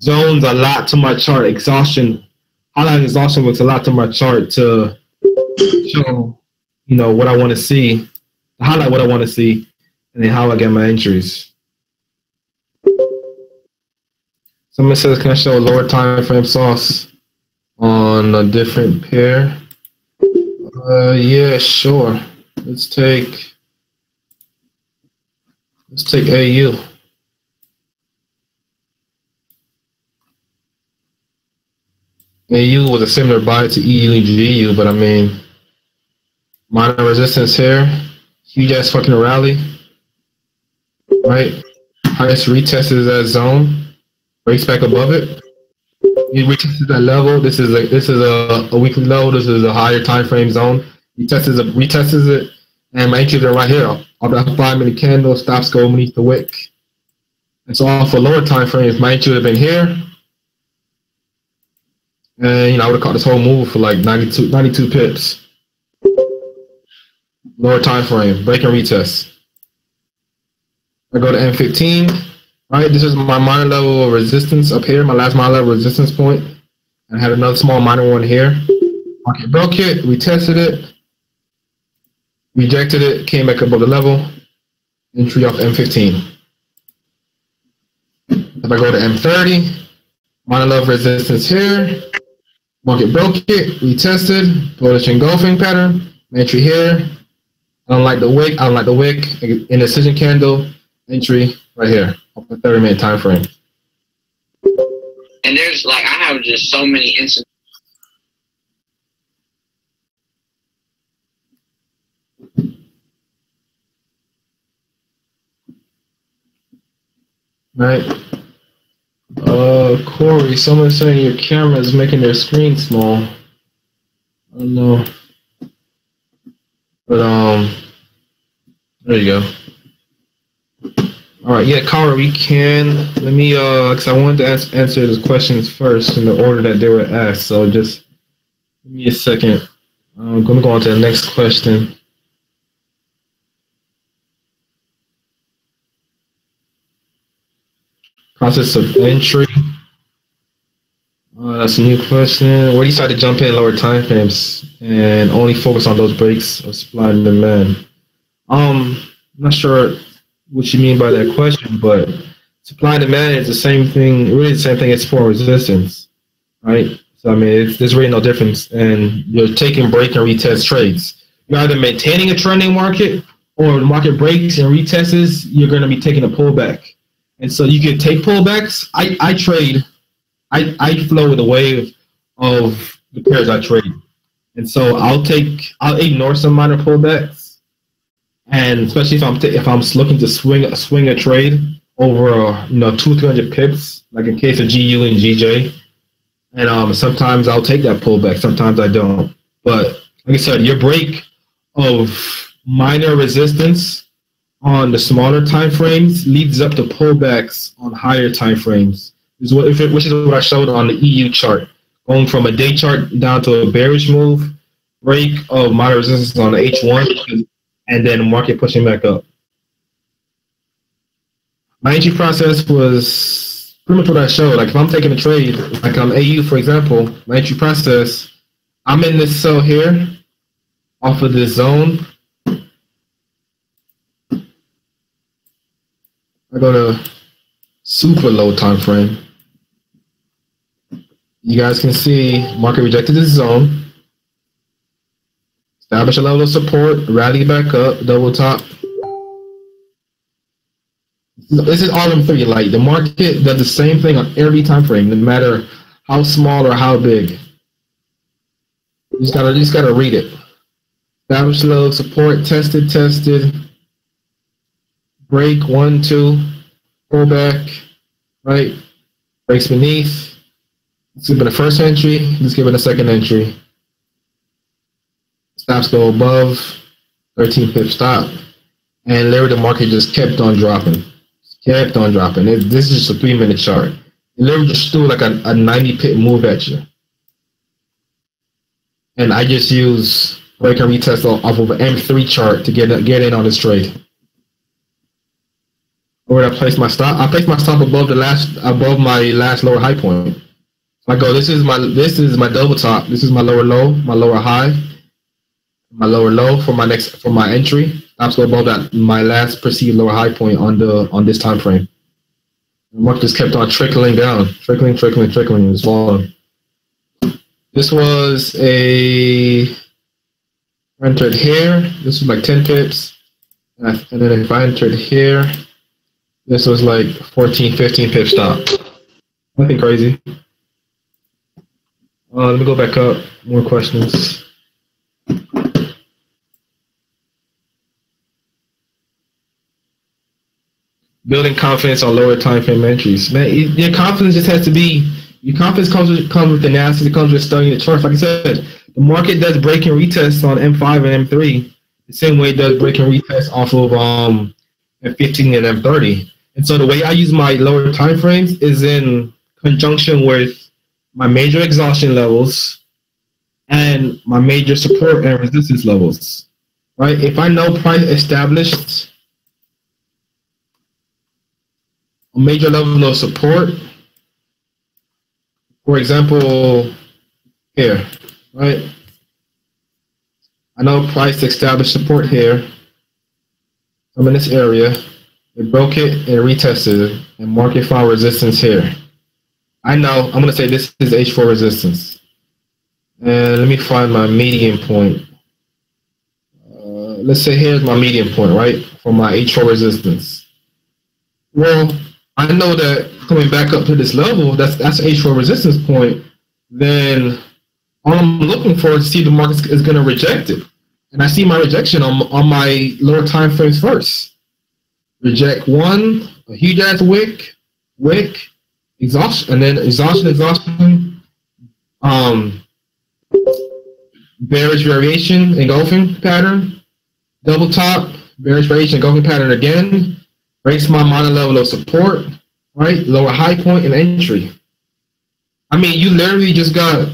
zones a lot to my chart. Exhaustion, highlight exhaustion looks a lot to my chart to show, what I want to see, highlight what I want to see, and then how I get my entries. Someone says, can I show a lower time frame sauce on a different pair? Yeah, sure. Let's take AU. AU was a similar buy to EU and GU, but I mean, minor resistance here, huge ass fucking rally, right? Highest retest is that zone, breaks back above it. You retested that level. This is a weekly low. This is a higher time frame zone. Retested it, and my entries are right here. Off that 5 minute candle, stops go beneath the wick. And so off for lower time frames, my entry would have been here. And I would have caught this whole move for like 92 pips. Lower time frame, break and retest. I go to M15. Right, this is my minor level of resistance up here, my last minor level resistance point. I had another small minor one here. Okay, broke it, retested it, rejected it, came back above the level, entry off M15. If I go to M30, minor level resistance here, market broke it, retested, bullish engulfing pattern, entry here. I don't like the wick, indecision candle, entry right here. A 30-minute time frame. And there's I have just so many instances. Right. Corey, someone's saying your camera is making their screen small. I don't know. But there you go. All right, yeah, Cara, we can. Let me, because I wanted to answer those questions first in the order that they were asked. So just give me a second. I'm going to go on to the next question. Process of entry. That's a new question. Where do you decide to jump in lower time frames and only focus on those breaks of supply and demand? I'm not sure what you mean by that question, but supply and demand is the same thing, really the same thing as support and resistance, right? So I mean, there's really no difference, and you're taking break and retest trades. You're either maintaining a trending market, or the market breaks and retests, you're going to be taking a pullback. And so you can take pullbacks. I flow with a wave of the pairs I trade, and so I'll ignore some minor pullbacks. And especially if I'm looking to swing a trade over 200-300 pips, like in case of GU and GJ, and sometimes I'll take that pullback, sometimes I don't. But like I said, your break of minor resistance on the smaller time frames leads up to pullbacks on higher time frames. Which is what I showed on the EU chart, going from a day chart down to a bearish move, break of minor resistance on the H1. And then market pushing back up. My entry process was pretty much what I showed. Like if I'm taking a trade, like on AU for example, my entry process, I'm in this cell here, off of this zone. I go to super low time frame. You guys can see market rejected this zone. Establish a level of support, rally back up, double top. This is all them three. Like the market does the same thing on every time frame, no matter how small or how big. You just gotta read it. Establish a level of support, tested, break, 1, 2, pull back, right? Breaks beneath. Let's give it a first entry. Let's give it a second entry. Stops go above, 13 pip stop, and literally the market just kept on dropping. This is just a 3-minute chart. It literally just threw like a 90 pip move at you. And I just use break and retest off of an M3 chart to get in on this trade. Where I place my stop? I place my stop above my last lower high point. I go, this is my double top. This is my lower low, my lower high, my lower low for my entry. Stops go above that my last perceived lower high point on this time frame. The market just kept on trickling down, trickling, and it's falling. This was entered here. This was like 10 pips, and then if I entered here, this was like 14, 15 pip stop. Nothing crazy. Let me go back up. More questions. Building confidence on lower time frame entries. Man, your confidence just has to be. Your confidence comes with analysis. It comes with studying the charts. Like I said, the market does break and retests on M5 and M3 the same way it does break and retest off of M15 and M30. And so the way I use my lower time frames is in conjunction with my major exhaustion levels and my major support and resistance levels. Right? If I know price established a major level of support, for example, here, right? I know price established support here. I'm in this area. It broke it and retested it, and market found resistance here. I know I'm going to say this is H4 resistance. And let me find my median point. Let's say here's my median point, right? For my H4 resistance. Well, I know that coming back up to this level, that's H4 resistance point, then all I'm looking for is to see the market is going to reject it. And I see my rejection on my lower time frames first. Reject one, a huge ass wick, exhaustion, and then exhaustion, bearish variation, engulfing pattern, double top, bearish variation, engulfing pattern again, breaks my minor level of support, right? Lower high point and entry. I mean, you literally just got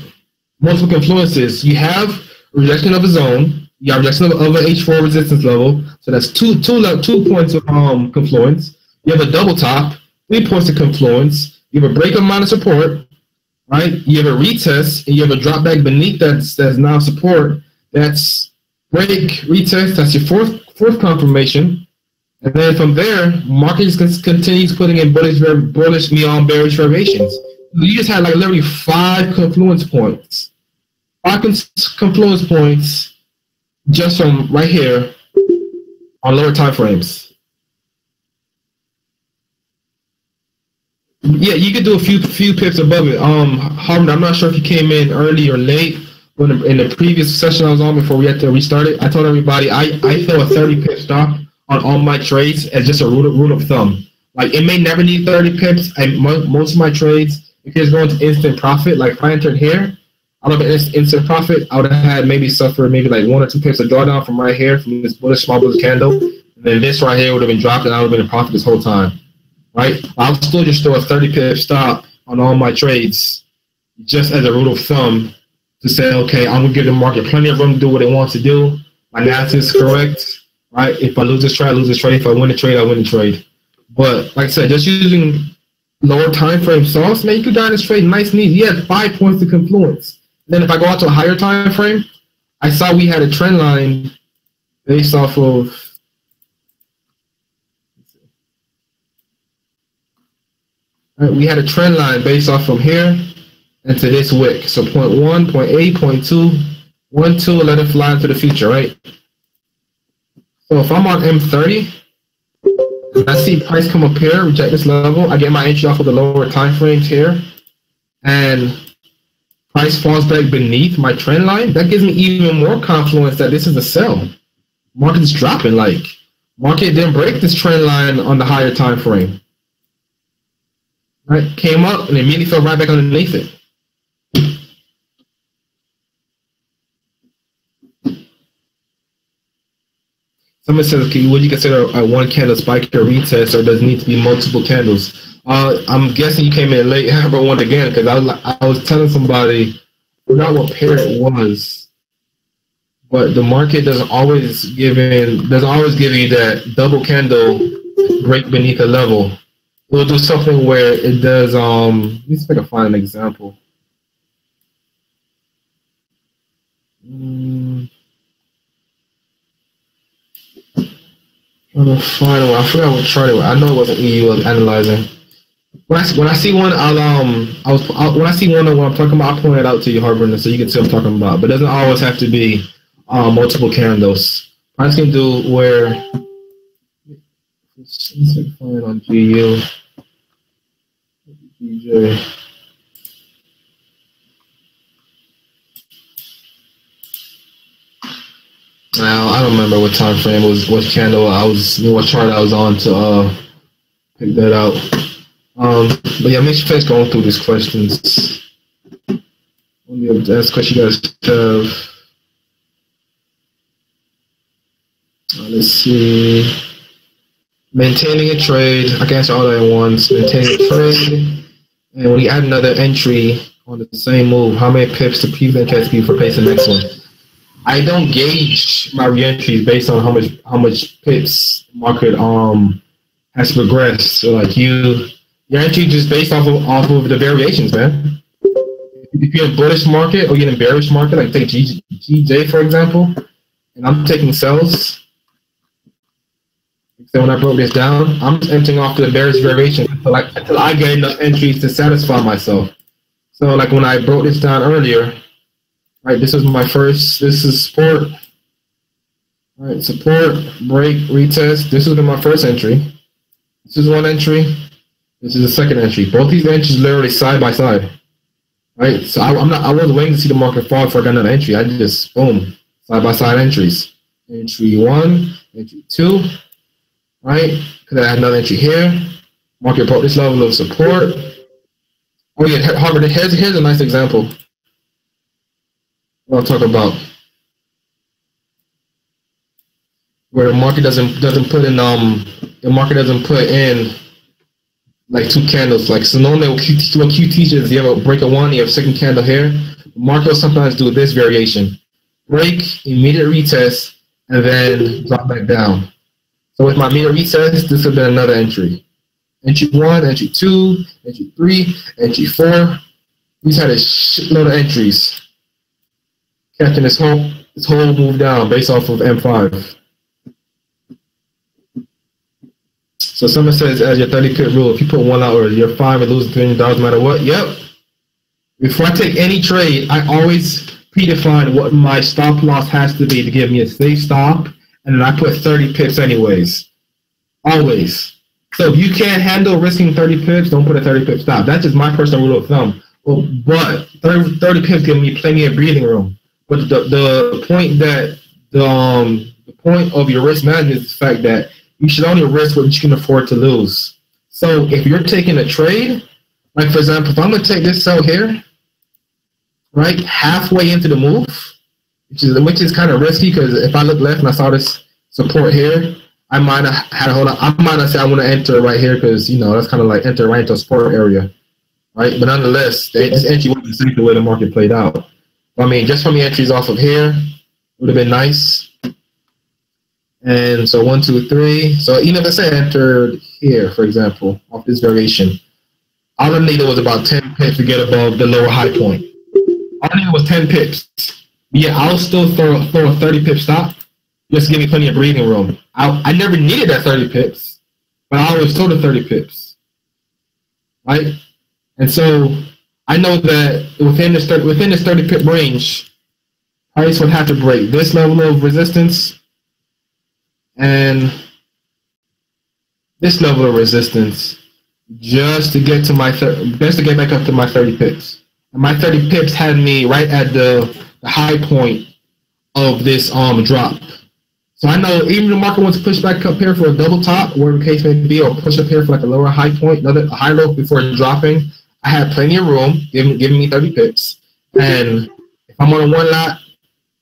multiple confluences. You have rejection of a zone. You have rejection of an H4 resistance level. So that's two points of confluence. You have a double top, 3 points of confluence. You have a break of minor support, right? You have a retest, and you have a drop back beneath that's now support. That's break, retest. That's your fourth confirmation. And then from there, market just continues putting in bullish bearish variations. You just had like literally 5 confluence points. 5 confluence points just from right here on lower time frames. Yeah, you could do a few pips above it. Harmon, I'm not sure if you came in early or late, but in the previous session I was on before we had to restart it, I told everybody I throw a 30 pip stop on all my trades as just a rule of thumb. Like, it may never need 30 pips. And most of my trades, if it's going to instant profit, like if I entered here, I would have instant profit. I would have had maybe like 1 or 2 pips of drawdown from right here, from this small bullish candle. And then this right here would have been dropped, and I would have been in profit this whole time. Right? I'll still just throw a 30 pip stop on all my trades, just as a rule of thumb, to say, okay, I'm gonna give the market plenty of room to do what it wants to do. My analysis is correct. Right? If I lose this trade, I lose this trade. If I win the trade, I win the trade. But like I said, just using lower time frame sauce, man, you could die in this trade nice and easy. You had 5 points of confluence. Then if I go out to a higher time frame, I saw we had a trend line based off of we had a trend line based off from here into this wick. So point 1, point A, point 2, 1, 2, let it fly into the future, right? So if I'm on M30, and I see price come up here, reject this level, I get my entry off of the lower time frames here, and price falls back beneath my trend line, that gives me even more confluence that this is a sell. Market is dropping. Like, market didn't break this trend line on the higher time frame. Right? Came up and immediately fell right back underneath it. Someone says, okay, would you consider a 1 candle spike or retest, or does it need to be multiple candles? I'm guessing you came in late, but once again, because I was telling somebody, I forgot what pair it was, but the market doesn't always give you that double candle break beneath a level. We'll do something where it does. Let me see if I can find an example. Trying to find one. I forgot what chart it was. I know it wasn't EU. I was analyzing. When I see one, when I see one of what I'm talking about, I'll point it out to you, Harbor, so you can see what I'm talking about. But it doesn't always have to be multiple candles. I just can do where. Let's see if I can find it on GU. DJ. Now I don't remember what time frame it was, what candle I was, what chart I was on to pick that out. But yeah, make sure you guys going through these questions. Let me ask question you guys have. Let's see. Maintaining a trade. I can answer all that at once. Maintaining a trade. And when you add another entry on the same move, how many pips to prevent KSP for placing the next one? I don't gauge my reentries based on how much pips market has progressed. So like your entry just based off of the variations, man. If you're in bullish market or you're in bearish market, like take GJ for example, and I'm taking sells. So when I broke this down, I'm just emptying off the bearish variation until I get enough entries to satisfy myself. So like when I broke this down earlier, right, this is my first, this is support. All right, support, break, retest. This has been my first entry. This is one entry. This is the second entry. Both these entries literally side by side. Right? So I wasn't waiting to see the market fall before I got another entry. I just boom, side by side entries. Entry 1, entry 2. Right? Because I had another entry here. Market broke this level of support. Oh yeah, Harvard, here's a nice example. What I'll talk about. Where the market doesn't put in like two candles. Like so normally what Q teaches, you have a break of one, you have a second candle here. The market will sometimes do this variation. Break, immediate retest, and then drop back down. So with my immediate retest, this would have been another entry. Entry 1, entry 2, entry 3, entry 4. We've had a shitload of entries. Catching this whole move down based off of M5. So someone says, as your 30 pip rule, if you put one out or you're fine with losing $300 no matter what, yep. Before I take any trade, I always predefine what my stop loss has to be to give me a safe stop, and then I put 30 pips anyways. Always. So if you can't handle risking 30 pips, don't put a 30 pip stop. That's just my personal rule of thumb. Well, but 30 pips give me plenty of breathing room. But the point that the point of your risk management is the fact that you should only risk what you can afford to lose. So if you're taking a trade, like for example, if I'm going to take this sell here, right, halfway into the move, which is kind of risky because if I look left and I saw this support here, I might have had a hold on. I might not say I want to enter right here because that's kind of like enter right into a support area, right? But nonetheless, this entry wasn't the way the market played out. I mean, just from the entries off of here would have been nice. And so 1, 2, 3. So even if I say entered here, for example, off this variation, all I needed was about 10 pips to get above the lower high point. All I needed was 10 pips. Yeah, I'll still throw a 30 pip stop just to give me plenty of breathing room. I never needed that 30 pips, but I always sold the 30 pips. Right? And so I know that within this 30 pip range, price would have to break this level of resistance and this level of resistance just to get to get back up to my 30 pips. And my 30 pips had me right at the high point of this drop. So I know even the market wants to push back up here for a double top, whatever the case may be, or push up here for like a lower high point, a high low before dropping. I had plenty of room, giving me 30 pips. And if I'm on a one lot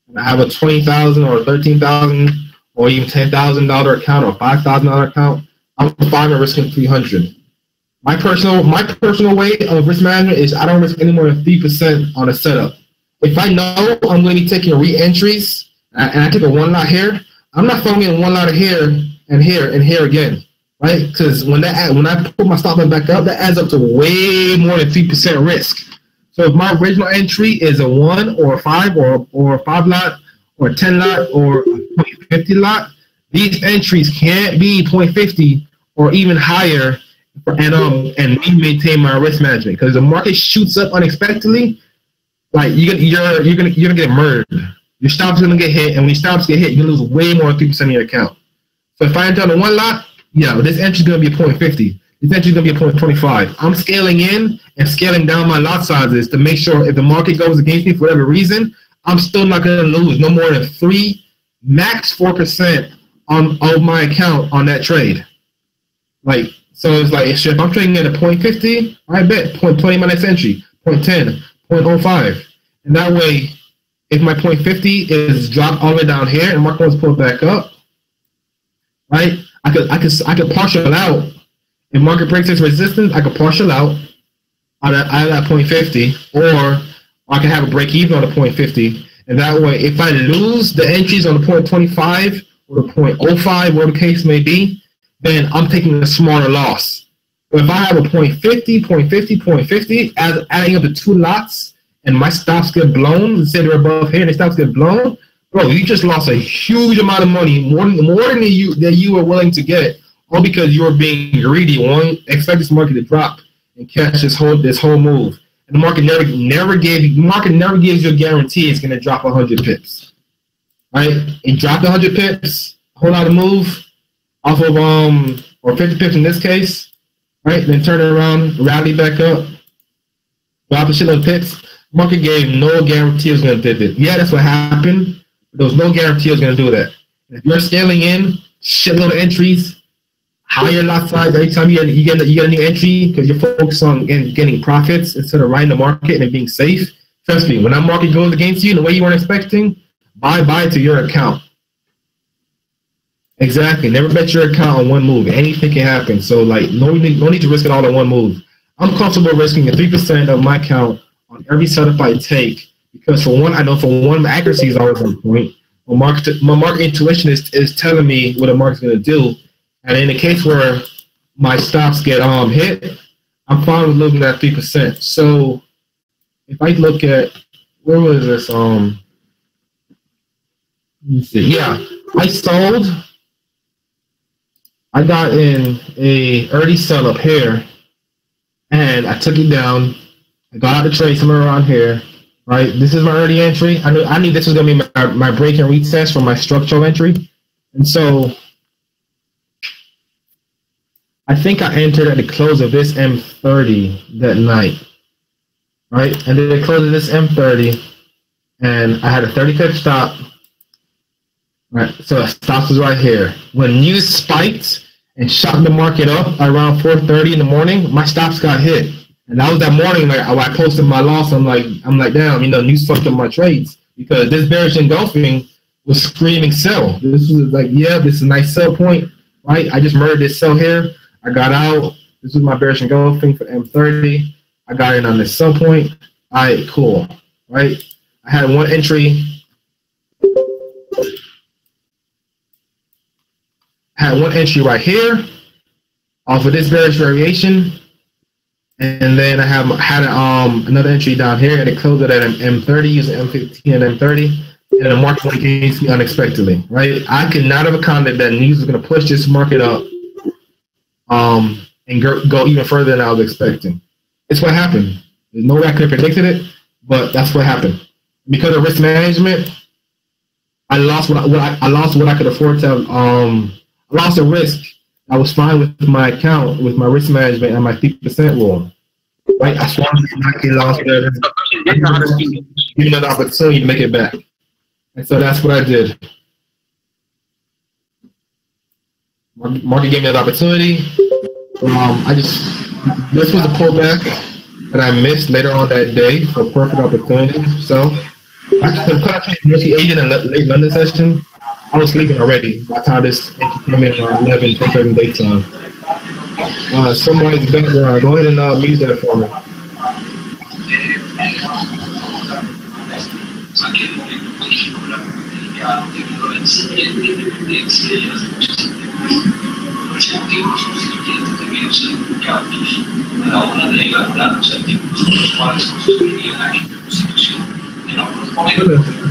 and I have a $20,000 or $13,000 or even $10,000 account or $5,000 account, I'm fine with risking 300. My personal way of risk management is I don't risk any more than 3% on a setup. If I know I'm going to be taking re-entries and I take a one lot here, I'm not throwing in one lot of here and here and here again. right? Because when I put my stop loss back up, that adds up to way more than 3% risk. So if my original entry is a 1 or a 5 or a 5 lot or a 10 lot or a 0.50 lot, these entries can't be 0.50 or even higher, and me maintain my risk management. Because the market shoots up unexpectedly, like you're gonna get murdered. Your stop's gonna get hit, and when your stops get hit, you lose way more than 3% of your account. So if I enter on a 1 lot, this entry's gonna be a 0.50. This entry's gonna be a 0.25. I'm scaling in and scaling down my lot sizes to make sure if the market goes against me for whatever reason, I'm still not gonna lose no more than 3, max 4% of my account on that trade. Like, so it's like if I'm trading at a 0.50, I bet 0.20 my next entry, 0.10, 0.05, and that way, if my 0.50 is dropped all the way down here and market wants to pull back up, right? I could partial out. If market breaks its resistance, I could partial out of that 0.50, or I can have a break even on the 0.50, and that way, if I lose the entries on the 0.25 or the 0.05, whatever the case may be, then I'm taking a smaller loss. But if I have a 0.50, 0.50, 0.50, adding up the 2 lots, and my stops get blown, let's say they're above here, and the stops get blown, bro, you just lost a huge amount of money, more than you were willing to get, all because you were being greedy, expect this market to drop and catch this whole move. And the market never gives you a guarantee it's gonna drop 100 pips. Right? It dropped 100 pips, whole lot of move off of or 50 pips in this case, right? Then turn it around, rally back up, drop a shitload of pips. Market gave no guarantee it was gonna do it. Yeah, that's what happened. But there was no guarantee it was gonna do that. If you're scaling in, shitload of entries, higher lot size every time you get a new entry because you're focused on getting profits instead of riding the market and being safe. Trust me, when that market goes against you in the way you weren't expecting, buy to your account. Exactly. Never bet your account on one move. Anything can happen. So like no need to risk it all in one move. I'm comfortable risking a 3% of my account on every setup I take because for one, my accuracy is always on point. My market intuition is telling me what the market's gonna do. And in the case where my stops get hit, I'm fine with losing that 3%. So if I look at where was this? Let me see. Yeah, I sold. I got in a early sell up here, and I took it down. I got out of the trade somewhere around here. Right, this is my early entry. I knew this was gonna be my break and retest for my structural entry, and so. I think I entered at the close of this M30 that night, right? And then the close of this M30, and I had a 30 pip stop, right? So the stop was right here. When news spiked and shot the market up around 4:30 in the morning, my stops got hit, and that was that morning like I posted my loss. I'm like, damn, news fucked up my trades because this bearish engulfing was screaming sell. This was like, yeah, this is a nice sell point, right? I just murdered this sell here. I got out. This was my bearish engulfing for M30. I got in on this sell point. All right, cool. Right? I had one entry. Right here off of this bearish variation. And then I had another entry down here and it closed it at M30 using M15 and M30. And the market went against me unexpectedly. Right? I could not have accounted that news was going to push this market up. And go even further than I was expecting. It's what happened. There's no way I could have predicted it, but that's what happened. Because of risk management, I lost what I could afford to have. I lost the risk. I was fine with my account, with my risk management and my 3% rule. Right? I swung not get lost there. Give me another opportunity to make it back. And so that's what I did. Market gave me that opportunity. This was a pullback that I missed later on that day for perfect opportunity. So I could cut off the agent in late London session. I was sleeping already by the time this came in around 11, 10:30 daytime. Somebody's background. Go ahead and mute that for me.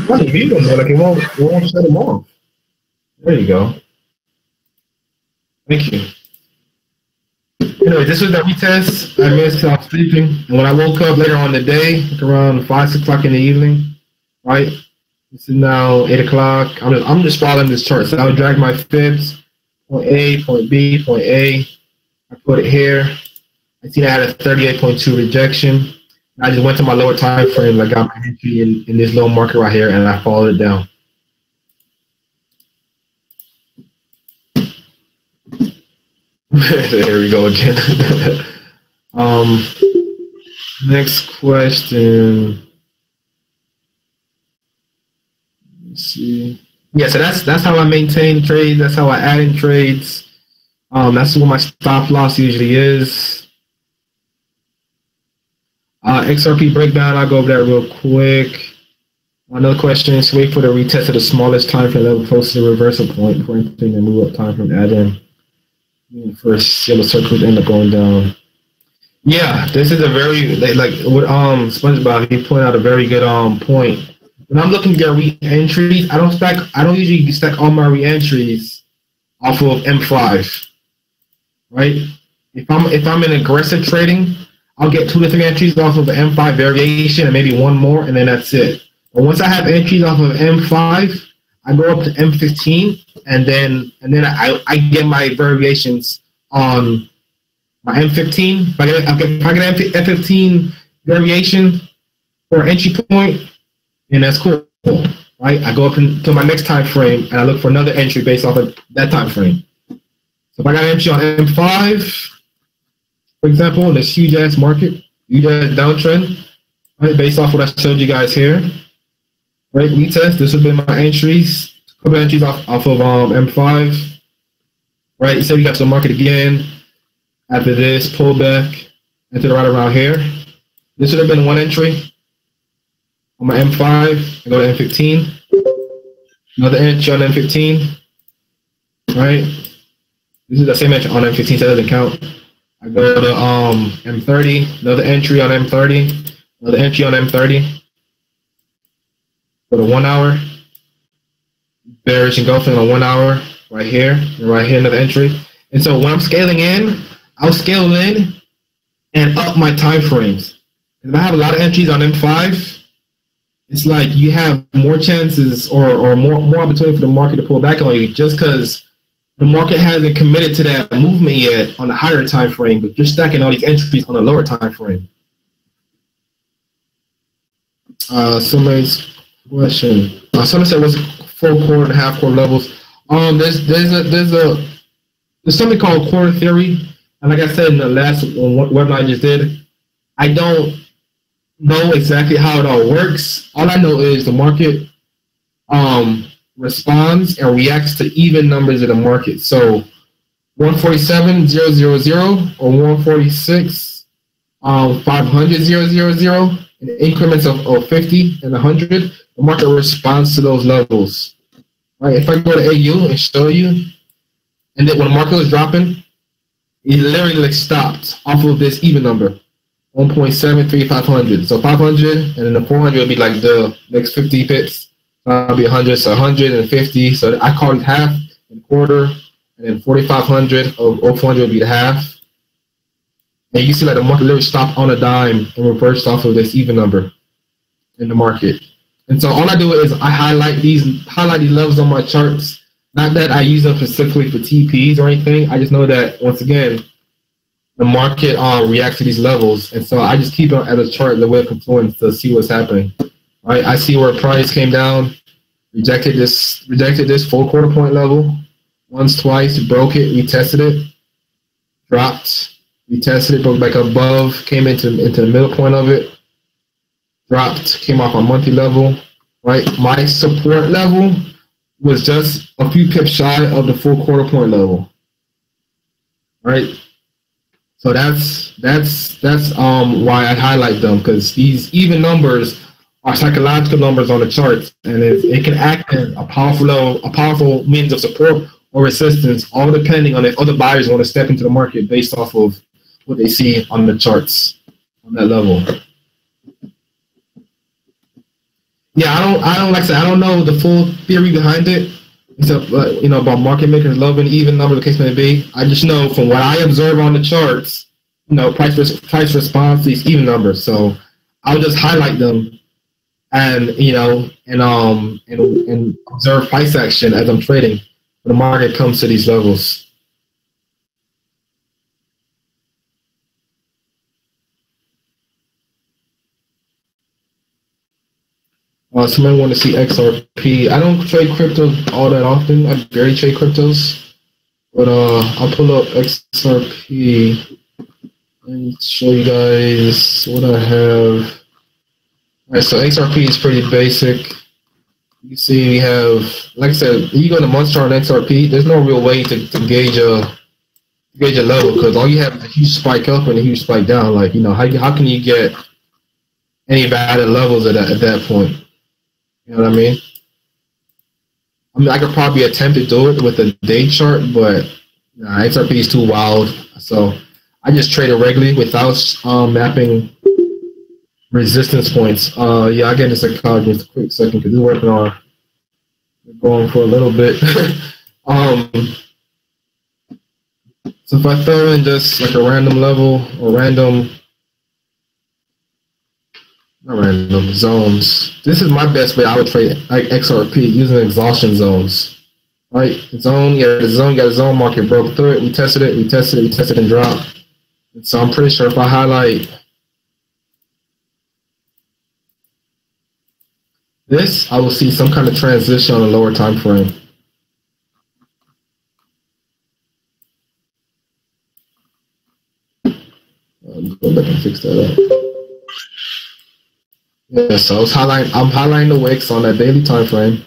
Funny, like it won't shut them off. There you go. Thank you. Anyway, this was the retest. I missed because I was sleeping. And when I woke up later on the day, like around 5, 6 o'clock in the evening, right? This is now 8 o'clock. I'm just following this chart. So I would drag my fibs, point A, point B, point A. I put it here. I see I had a 38.2 rejection. I just went to my lower time frame. I got my entry in this little market right here, and I followed it down. There we go again. Next question. Let's see. Yeah, so that's how I maintain trades. That's how I add in trades. That's what my stop loss usually is. XRP breakdown. I'll go over that real quick. Another question is wait for the retest of the smallest time frame level close to the reversal point before entering the move up time frame add in. First yellow circles end up going down. Yeah, this is a very like what SpongeBob, he pointed out a very good point. When I'm looking at re-entries, I don't usually stack all my re-entries off of M5. Right? If I'm in aggressive trading, I'll get 2 to 3 entries off of the M5 variation and maybe one more, and then that's it. But once I have entries off of M5, I go up to M15, and then I get my variations on my M15. If I get M15 variation for entry point, then that's cool, right? I go up into my next time frame, and I look for another entry based off of that time frame. So if I got an entry on M5, for example, in this huge ass market, huge ass downtrend, right, based off what I showed you guys here. Right, retest. This would be my entries. A couple entries off of M5. Right, you said we got to the market again. After this, pullback into the right around here. This would have been one entry on my M5. I go to M15. Another entry on M15. Right, this is the same entry on M15, so that doesn't count. I go to M30. Another entry on M30. Another entry on M30. For the 1 hour, bearish engulfing on 1 hour, right here, and right here another entry. And so when I'm scaling in, I'll scale in and up my time frames. If I have a lot of entries on M5, it's like you have more chances or more opportunity for the market to pull back on you just because the market hasn't committed to that movement yet on the higher time frame, but you're stacking all these entries on the lower time frame. Somebody's question. Someone said what's full quarter and half quarter levels. There's something called quarter theory, and like I said in the last webinar I just did, I don't know exactly how it all works. All I know is the market responds and reacts to even numbers in the market. So 147,000 or 146, 500,000 in increments of 50 and 100. The market responds to those levels. Right? If I go to AU and show you, and then when the market was dropping, it literally like stopped off of this even number, 1.73500. So 500, and then the 400 would be like the next 50 pips. So that'll be 100, so 150. So I call it half and quarter, and then 4,500 or 400 would be the half. And you see like the market literally stopped on a dime and reversed off of this even number in the market. And so all I do is I highlight these levels on my charts. Not that I use them specifically for TPs or anything. I just know that once again, the market reacts to these levels, and so I just keep it as a chart, the way of confluence to see what's happening. Right? I see where price came down, rejected this full quarter point level once, twice, broke it, retested it, dropped, retested it, broke back above, came into the middle point of it, dropped, came off on monthly level. Right? My support level was just a few pips shy of the full quarter point level. Right? So that's why I highlight them, because these even numbers are psychological numbers on the charts, and it can act as a powerful means of support or resistance, all depending on if other buyers want to step into the market based off of what they see on the charts on that level. Yeah, I don't like I said, I don't know the full theory behind it, except about market makers loving even number, the case may be. I just know from what I observe on the charts, price response, these even numbers. So I'll just highlight them and and observe price action as I'm trading when the market comes to these levels. Somebody want to see XRP. I don't trade crypto all that often. I barely trade cryptos, but I'll pull up XRP and show you guys what I have. All right, so XRP is pretty basic. You can see we have, like I said, you go to month chart on XRP. There's no real way to gauge a level because all you have is a huge spike up and a huge spike down. Like how can you get any valid levels at that point? You know what I mean? I could probably attempt to do it with a day chart, but XRP is too wild. So I just trade it regularly without mapping resistance points. Yeah, I'll get into psychology in a quick second because we're working on going for a little bit. So if I throw in just like a random level or random zones. This is my best way I would trade like XRP using exhaustion zones. Right? The zone got a zone market broke through it. We tested it and dropped. And so I'm pretty sure if I highlight this, I will see some kind of transition on a lower time frame. Go back and fix that up. Yeah, so I'm highlighting the wicks on that daily time frame.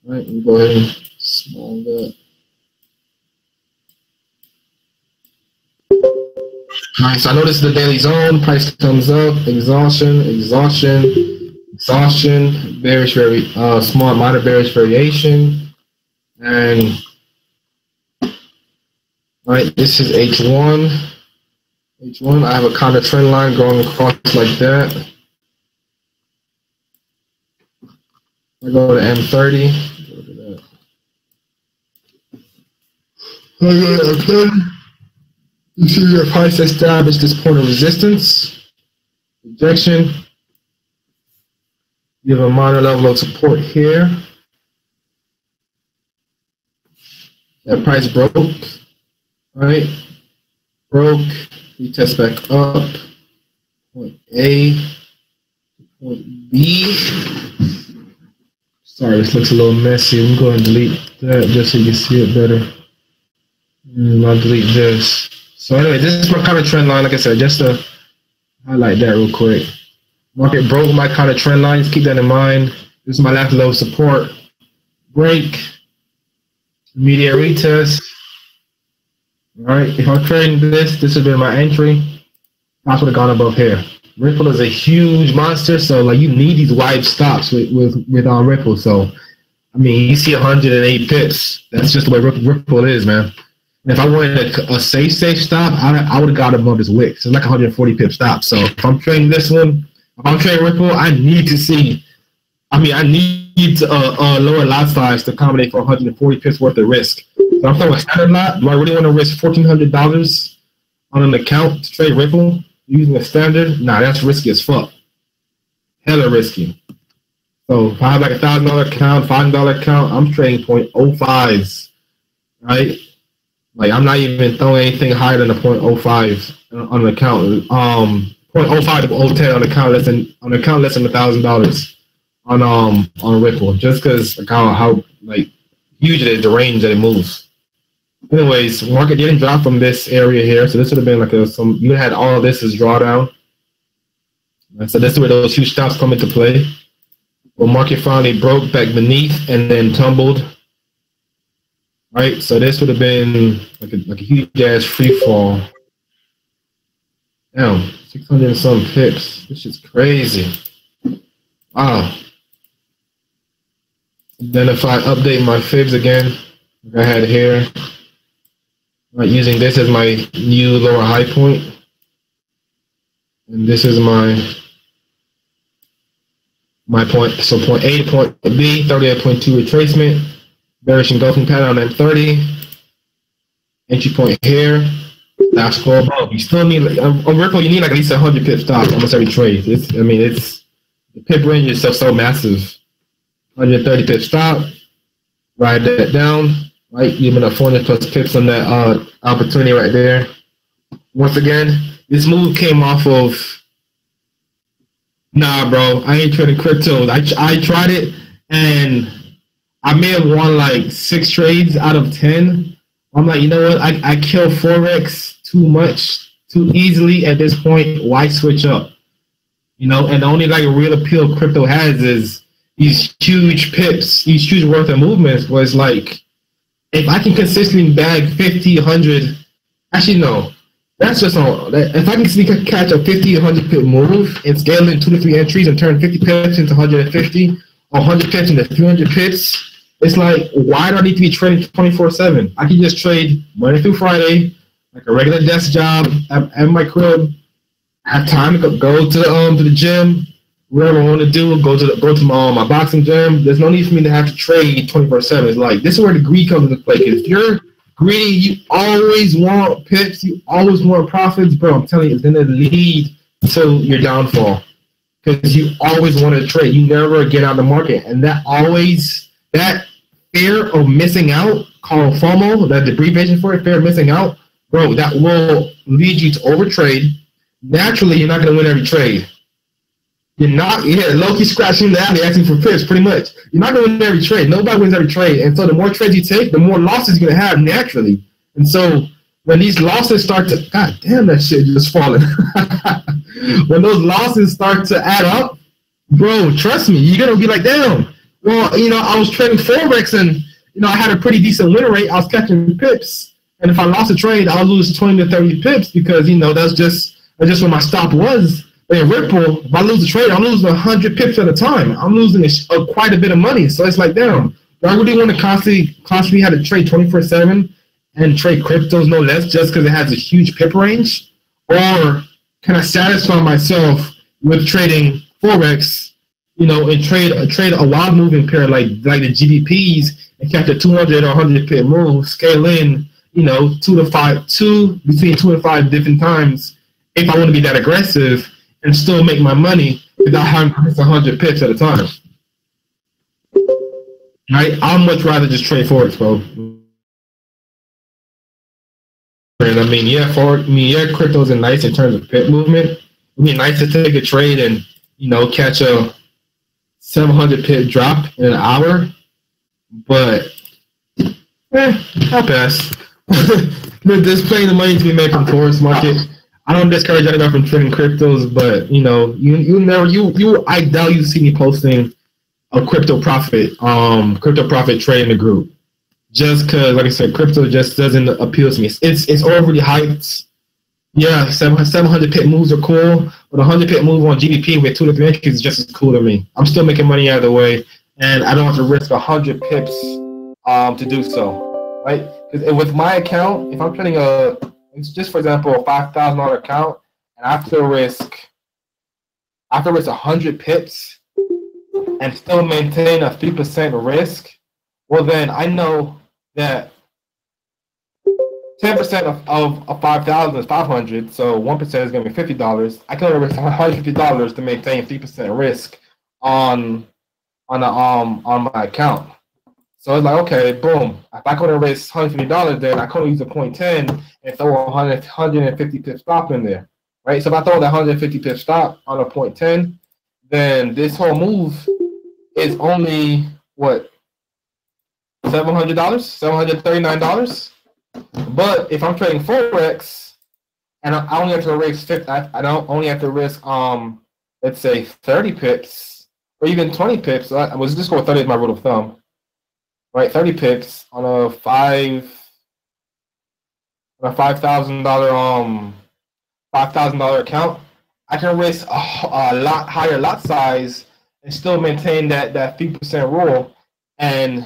All right, let me go ahead and small that. All right, so I notice the daily zone, price comes up, exhaustion, bearish, small minor bearish variation, and all right, this is H1. I have a kind of trend line going across like that. I go to M30. I go to M30. You see your price established this point of resistance, rejection. You have a minor level of support here. That price broke, right? Broke. We test back up. Point A, point B. Sorry, this looks a little messy. I'm going to delete that just so you can see it better. And I'll delete this. So anyway, this is my kind of trend line. Like I said, just to highlight that real quick. Market broke my kind of trend lines. Keep that in mind. This is my last low support. Break. Immediate retest. All right. If I'm trading this has been my entry. Stops would have gone above here. Ripple is a huge monster, so like you need these wide stops with Ripple. So I mean, you see 108 pips. That's just the way Ripple is, man. And if I wanted a safe stop, I would have got above this wick. So it's like 140 pip stop. So if I'm trading this one, if I'm trading Ripple, I need lower lot size to accommodate for 140 pips worth of risk. So I'm throwing a standard lot. Do I really want to risk $1,400 on an account to trade Ripple using a standard? Nah, that's risky as fuck. Hella risky. So if I have like $1,000 account, $500 account, I'm trading 0.05s, right? Like I'm not even throwing anything higher than a 0.05 on an account. 0.05 to 0.10 on account less than $1,000 on Ripple, just because how like huge it is, the range that it moves. Anyways, market didn't drop from this area here, so this would have been like you had all of this as drawdown. And so this is where those huge stops come into play. Well, market finally broke back beneath and then tumbled. Right, so this would have been like a huge ass free fall. Damn, 600 and some pips. This is crazy. Wow. Then if I update my fibs again, Go ahead here. Using this as my new lower high point, and this is my point. So point A to point B, 38.2 retracement, bearish engulfing pattern on M30, entry point here. Last call above. You still need on Ripple. You need like at least 100 pip stop almost every trade. It's the pip range is so massive. 130 pip stop. Ride that down. Right, even a 400 plus pips on that opportunity right there. Once again, this move came off of. Nah, bro, I ain't trading crypto. I tried it and I may have won like 6 trades out of 10. I'm like, you know what? I kill Forex too much, too easily at this point. Why switch up? You know, and the only like real appeal crypto has is these huge pips, these huge worth of movements. Was like, if I can consistently bag 50, 100, actually no, that's just all. If I can catch a 50, 100 pip move and scale in 2 to 3 entries and turn 50 pips into 150 or 100 pips into 300 pips, it's like, why do I need to be trading 24/7? I can just trade Monday through Friday, like a regular desk job at my crib. Have time to go to the gym, whatever I want to do. Go to my boxing gym. There's no need for me to have to trade 24/7. It's like, this is where the greed comes into play. Because if you're greedy, you always want pips. You always want profits, bro. I'm telling you, it's gonna lead to your downfall. Because you always want to trade. You never get out of the market, and that fear of missing out, called FOMO, that the abbreviation for it, fear of missing out, bro, that will lead you to overtrade. Naturally, you're not going to win every trade. You're low-key scratching the alley asking for pips, pretty much. You're not going to win every trade. Nobody wins every trade. And so the more trades you take, the more losses you're going to have naturally. And so when these losses start to, god damn, that shit just falling. When those losses start to add up, bro, trust me, you're going to be like, damn. Well, I was trading Forex and, I had a pretty decent win rate. I was catching pips. And if I lost a trade, I'll lose 20 to 30 pips because, that's just where my stop was. But in Ripple, if I lose a trade, I'm losing 100 pips at a time. I'm losing quite a bit of money. So it's like, damn, do I really want to constantly have to trade 24/7 and trade cryptos no less just because it has a huge pip range? Or can I satisfy myself with trading Forex, and trade a wild moving pair like the GBPs and catch a 200 or 100 pip move, scale in, between 2 and 5 different times if I want to be that aggressive and still make my money without having to miss 100 pips at a time. Right? I'd much rather just trade Forex, bro. And cryptos are nice in terms of pip movement. It'd be nice to take a trade and, catch a 700 pip drop in an hour. But, I'll pass. There's plenty of money to be made from the Forex market. I don't discourage anyone from trading cryptos, but I doubt you see me posting a crypto profit trade in the group. Just because, like I said, crypto just doesn't appeal to me. It's overly hyped. Yeah, 700 pip moves are cool, but a 100 pip move on GDP with 2 to 3 entries is just as cool to me. I'm still making money either way, and I don't have to risk 100 pips to do so, right? Because with my account, if I'm trading it's just, for example, a $5,000 account, and I have to risk 100 pips and still maintain a 3% risk, well then I know that 10% of 5,000 is 500, so 1% is going to be $50. I can only risk $150 to maintain 3% risk on my account. So it's like, okay, boom. If I could raise $150, then I could use a 0.10 and throw a 150 pip stop in there, right? So if I throw that 150 pip stop on a 0.10, then this whole move is only what, $700, $739. But if I'm trading Forex and I only have to risk I don't only have to risk let's say 30 pips or even 20 pips. I was just going 30 as my rule of thumb. Right, 30 pips on a $5,000 account. I can risk a lot higher lot size and still maintain that 3% rule and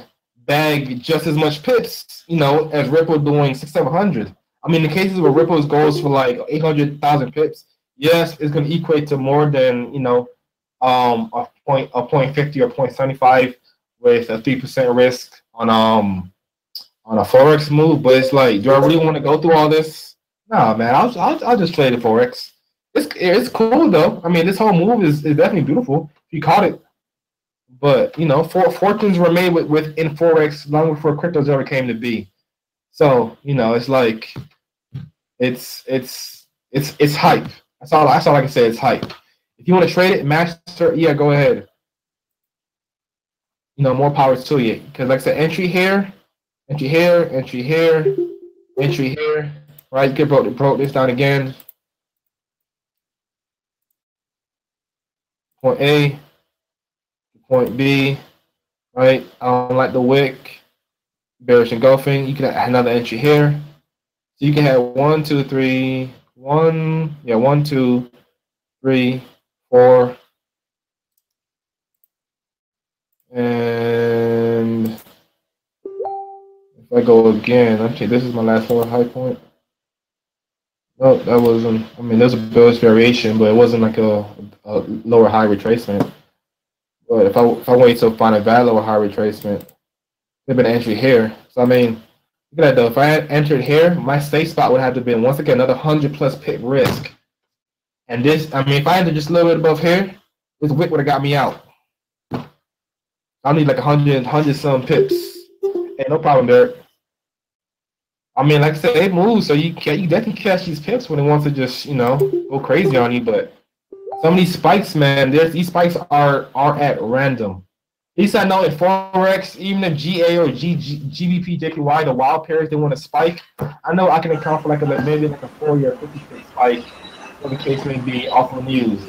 bag just as much pips, as Ripple doing 600-700. I mean, in cases where Ripple's goes for like 800,000 pips, yes, it's going to equate to more than a point 50 or 0.75 with a 3% risk on a forex move. But it's like, do I really want to go through all this? Nah, man, I'll just trade the forex. It's cool though. I mean, this whole move is definitely beautiful. If you caught it. But fortunes were made within forex long before cryptos ever came to be. So it's like it's hype. That's all I can say. It's hype. If you want to trade it, master, yeah, go ahead. More power to you. Because like I said, entry here, entry here, entry here, entry here. Right? Get broke this down again. Point A. Point B, right? I don't like the wick, bearish engulfing. You can add another entry here. So you can have 1, 2, 3, 1, 2, 3, 4. And if I go again, okay, this is my last lower high point. No, that wasn't, I mean, there's a bearish variation, but it wasn't like a lower high retracement. But if I wait to find a valid or high retracement, there'd been an entry here. So I mean, look at that though. If I had entered here, my safe spot would have to been once again another 100+ pip risk. And this, I mean, if I entered just a little bit above here, this wick would have got me out. I need like 100 some pips. Hey, no problem, Derek. I mean, like I said, it moves, so you definitely catch these pips when it wants to just go crazy on you, but. Some of these spikes, man, these spikes are at random. At least I know in Forex, even if GA or GBP, JPY, the wild pairs, they want to spike, I know I can account for maybe a 40 or 50 spike, whatever the case may be, off the news.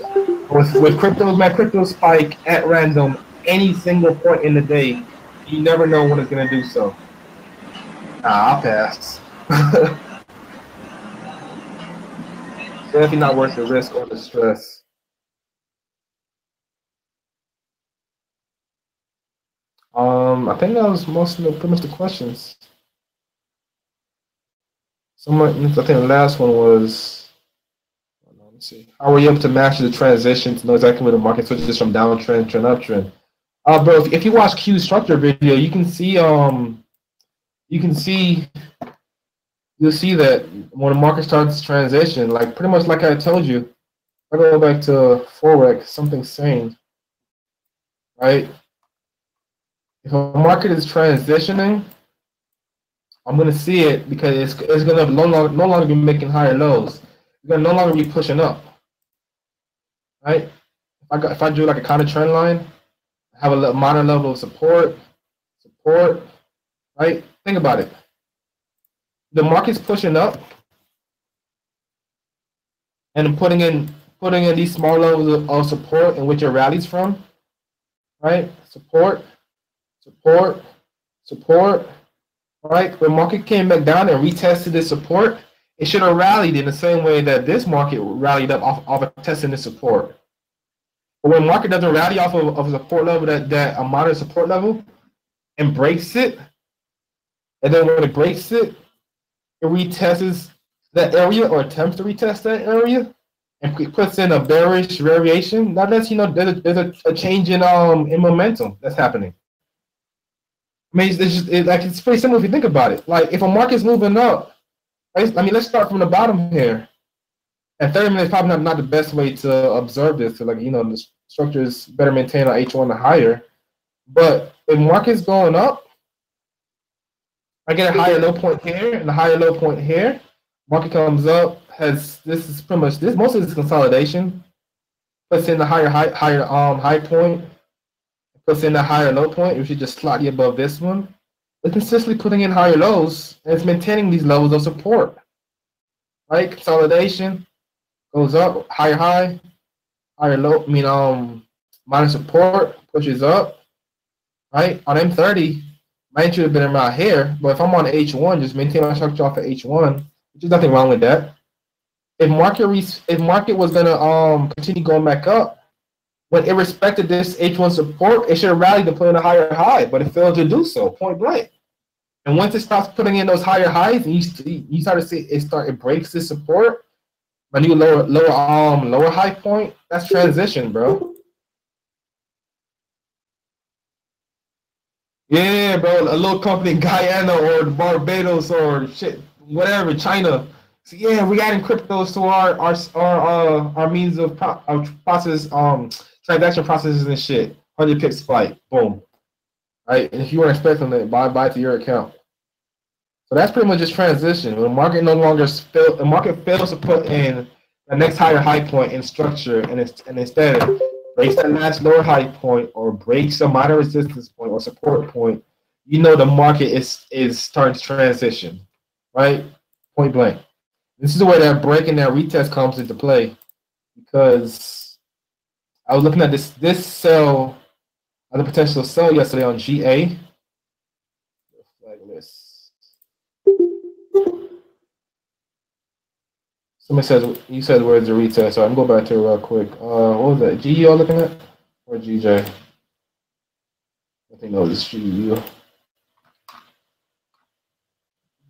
With cryptos, man, cryptos spike at random any single point in the day. You never know when it's going to do so. Nah, I'll pass. Definitely not worth the risk or the stress. I think that was pretty much the questions. I think the last one was, let me see. How were you able to master the transition to know exactly where the market switches from downtrend to uptrend? Bro, if you watch Q's structure video, you'll see that when the market starts to transition, like pretty much like I told you, I go back to Forex, something sane, right? If a market is transitioning, I'm going to see it because it's going to no longer be making higher lows. It's going to no longer be pushing up, right? If I do like a counter trend line, have a minor level of support, right? Think about it. The market's pushing up, and putting in these small levels of support in which it rallies from, right? Support, right? When market came back down and retested this support, it should have rallied in the same way that this market rallied up off of testing this support. But when market doesn't rally off of a support level that a moderate support level and breaks it, and then when it breaks it, it retests that area or attempts to retest that area and puts in a bearish variation. That lets you know there's a change in momentum that's happening. I mean, it's pretty simple if you think about it. Like if a market's moving up, I mean, let's start from the bottom here. And 30 minutes is probably not the best way to observe this. So the structure is better maintained on H1 or higher. But if market's going up, I get a higher low point here and a higher low point here. Market comes up, this is pretty much this. Most of this consolidation. Puts in the high point. Puts in the higher low point, which is just slightly above this one. It's consistently putting in higher lows, and it's maintaining these levels of support. Right? Consolidation goes up, higher high, higher low. I mean, minor support pushes up. Right? On M30, my entry would have been around here, but if I'm on H1, just maintain my structure off of H1, which is nothing wrong with that. If market was gonna continue going back up, when it respected this H1 support, it should have rallied to put in a higher high, but it failed to do so, point blank. And once it starts putting in those higher highs, and you start to see it breaks the support, a new lower high point. That's transition, bro. Yeah, bro, a little company in Guyana or Barbados or shit, whatever, China. So yeah, we adding cryptos to our means of process transaction processes and shit. 100 pips spike, boom. Right, and if you weren't expecting it, buy to your account. So that's pretty much just transition. When the market no longer the market fails to put in the next higher high point in structure, and instead breaks that last lower high point or breaks a minor resistance point or support point, you know the market is starting to transition, right? Point blank. This is the way that break and that retest comes into play, because I was looking at this sell, as a potential sell yesterday on GA. Like this. Somebody says, you said where's the retest? So I'm going back to it real quick. What was that? GU you're looking at? Or GJ? I think that was GU.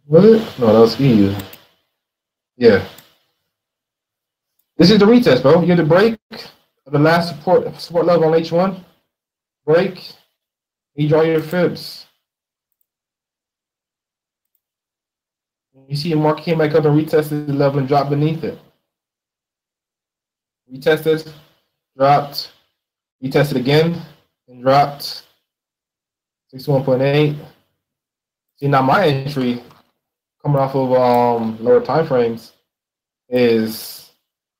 Was it? No, that was EU. Yeah. This is the retest, bro. You get the break of the last support level on H1. Break. You draw your fibs. You see the market came back up and retested the level and dropped beneath it. Retested, dropped, retested again, and dropped. 61.8. See, now my entry coming off of lower time frames is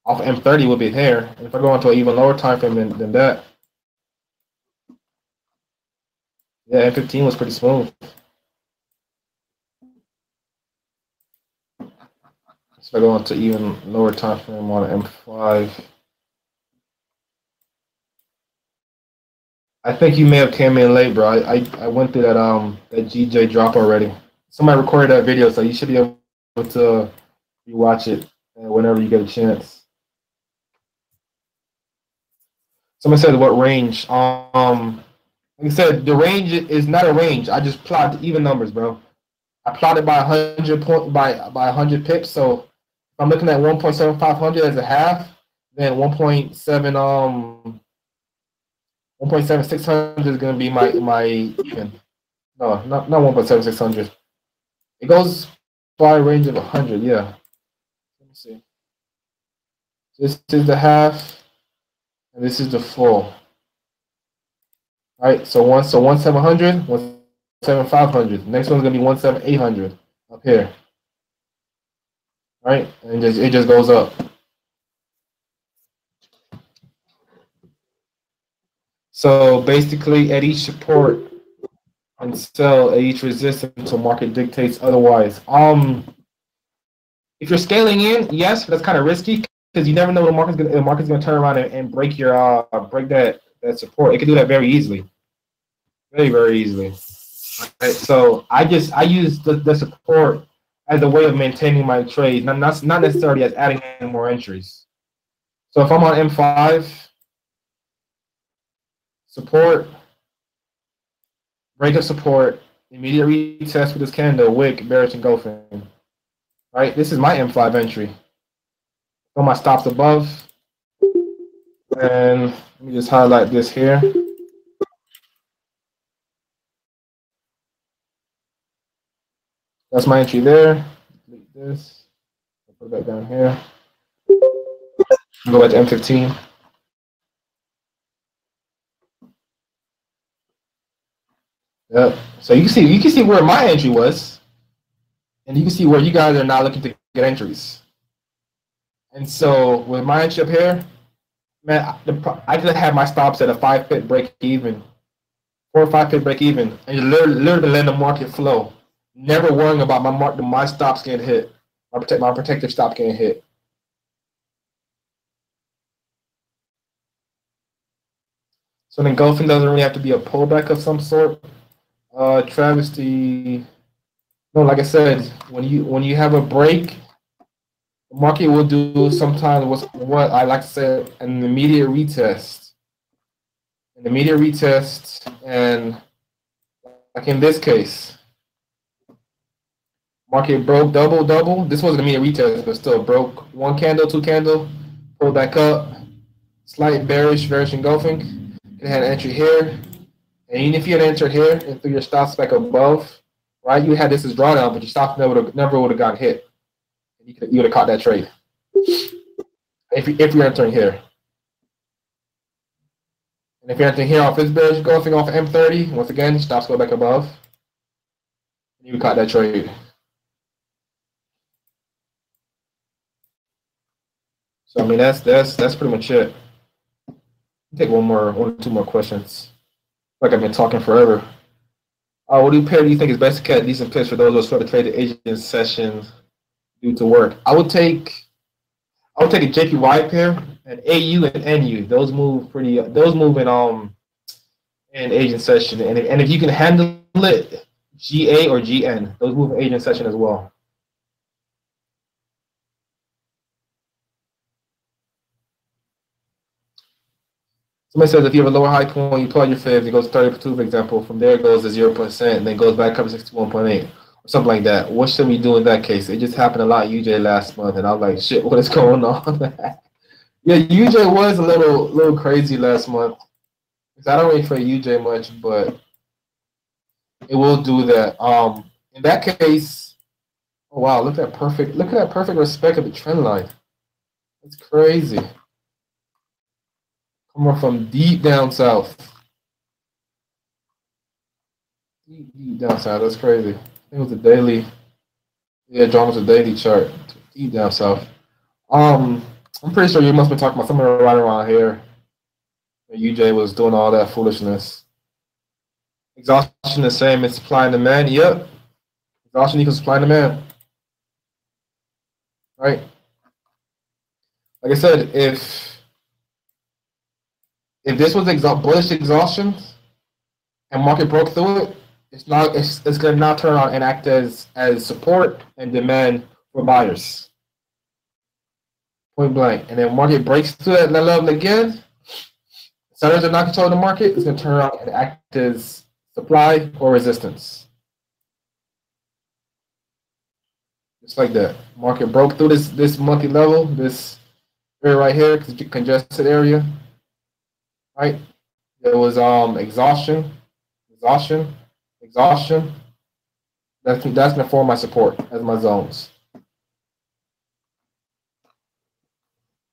off M30 will be here. And if I go into an even lower time frame than that, yeah, M15 was pretty smooth. So I go into even lower time frame on M5. I think you may have came in late, bro. I went through that GJ drop already. Somebody recorded that video, so you should be able to rewatch it whenever you get a chance. Somebody said what range? Like I said, the range is not a range. I just plot even numbers, bro. I plotted by 100 pips. So if I'm looking at 1.7500 as a half, then 1.7600 is gonna be my even. No, not 1.7600. It goes by a range of 100. Yeah. Let me see. This is the half, and this is the full. All right. So 1.700, 1.7500. Next one's gonna be 1.7800 up here. All right, and it just goes up. So basically, at each support and sell, at each resistance until market dictates otherwise. If you're scaling in, yes, that's kind of risky because you never know when the market's gonna turn around and break your break that support. It can do that very easily, very easily. Right? So I use the support as a way of maintaining my trade, not necessarily as adding in more entries. So if I'm on M5. Support, break of support, immediate retest with this candle, wick, bearish engulfing. Right, this is my M5 entry. Put my stops above, and let me just highlight this here. That's my entry there. Delete this. I'll put that down here. Go back to M15. Yep. So you can see where my entry was, and you can see where you guys are now looking to get entries. And so with my entry up here, man, I just have my stops at a 5 pip break even, 4 or 5 pip break even, and literally letting the market flow, never worrying about my stops getting hit, my protective stop getting hit. So then engulfing doesn't really have to be a pullback of some sort. Travesty. No, like I said, when you have a break, the market will do sometimes what I like to say an immediate retest. an immediate retest, and like in this case, market broke double. This wasn't an immediate retest, but still broke one candle, two candle, pulled back up, slight bearish engulfing. It had an entry here, and even if you had entered here and threw your stops back above, right, you had this as drawdown, but your stop never would have gotten hit. You would have caught that trade if you're entering here. And if you're entering here off this bearish engulfing off M30, once again, stops go back above, and you would caught that trade. So I mean that's pretty much it. I'll take one or two more questions. Like I've been talking forever. What pair do you think is best to catch decent pitch for those who are sort of trade the agent session due to work? I would take a JPY pair, an AU and NU. Those move pretty. Those move in agent session, and if you can handle it, GA or GN. Those move in agent session as well. Somebody says if you have a lower high point, you pull out your fibs, it goes 32, for example. From there, it goes to 0%, and then goes back up to 61.8 or something like that. What should we do in that case? It just happened a lot UJ last month, and I was like, shit, what is going on? Yeah, UJ was a little crazy last month. I don't really trade UJ much, but it will do that. In that case, oh wow, look at that perfect respect of the trend line. That's crazy. Coming from deep down south. Deep down south. That's crazy. I think it was a daily. Yeah, John was a daily chart. Deep down south. I'm pretty sure you must be talking about somewhere right around here. UJ was doing all that foolishness. Exhaustion the same as supply and demand. Yep. Exhaustion equals supply and demand. Right? Like I said, if this was bullish exhaustion and market broke through it, it's going to now turn on and act as support and demand for buyers. Point blank. And then market breaks through that level again. Sellers are not controlling the market. It's going to turn on and act as supply or resistance. Just like that. Market broke through this monthly level, this area right here, congested area. Right? There was exhaustion. That's gonna form my support as my zones.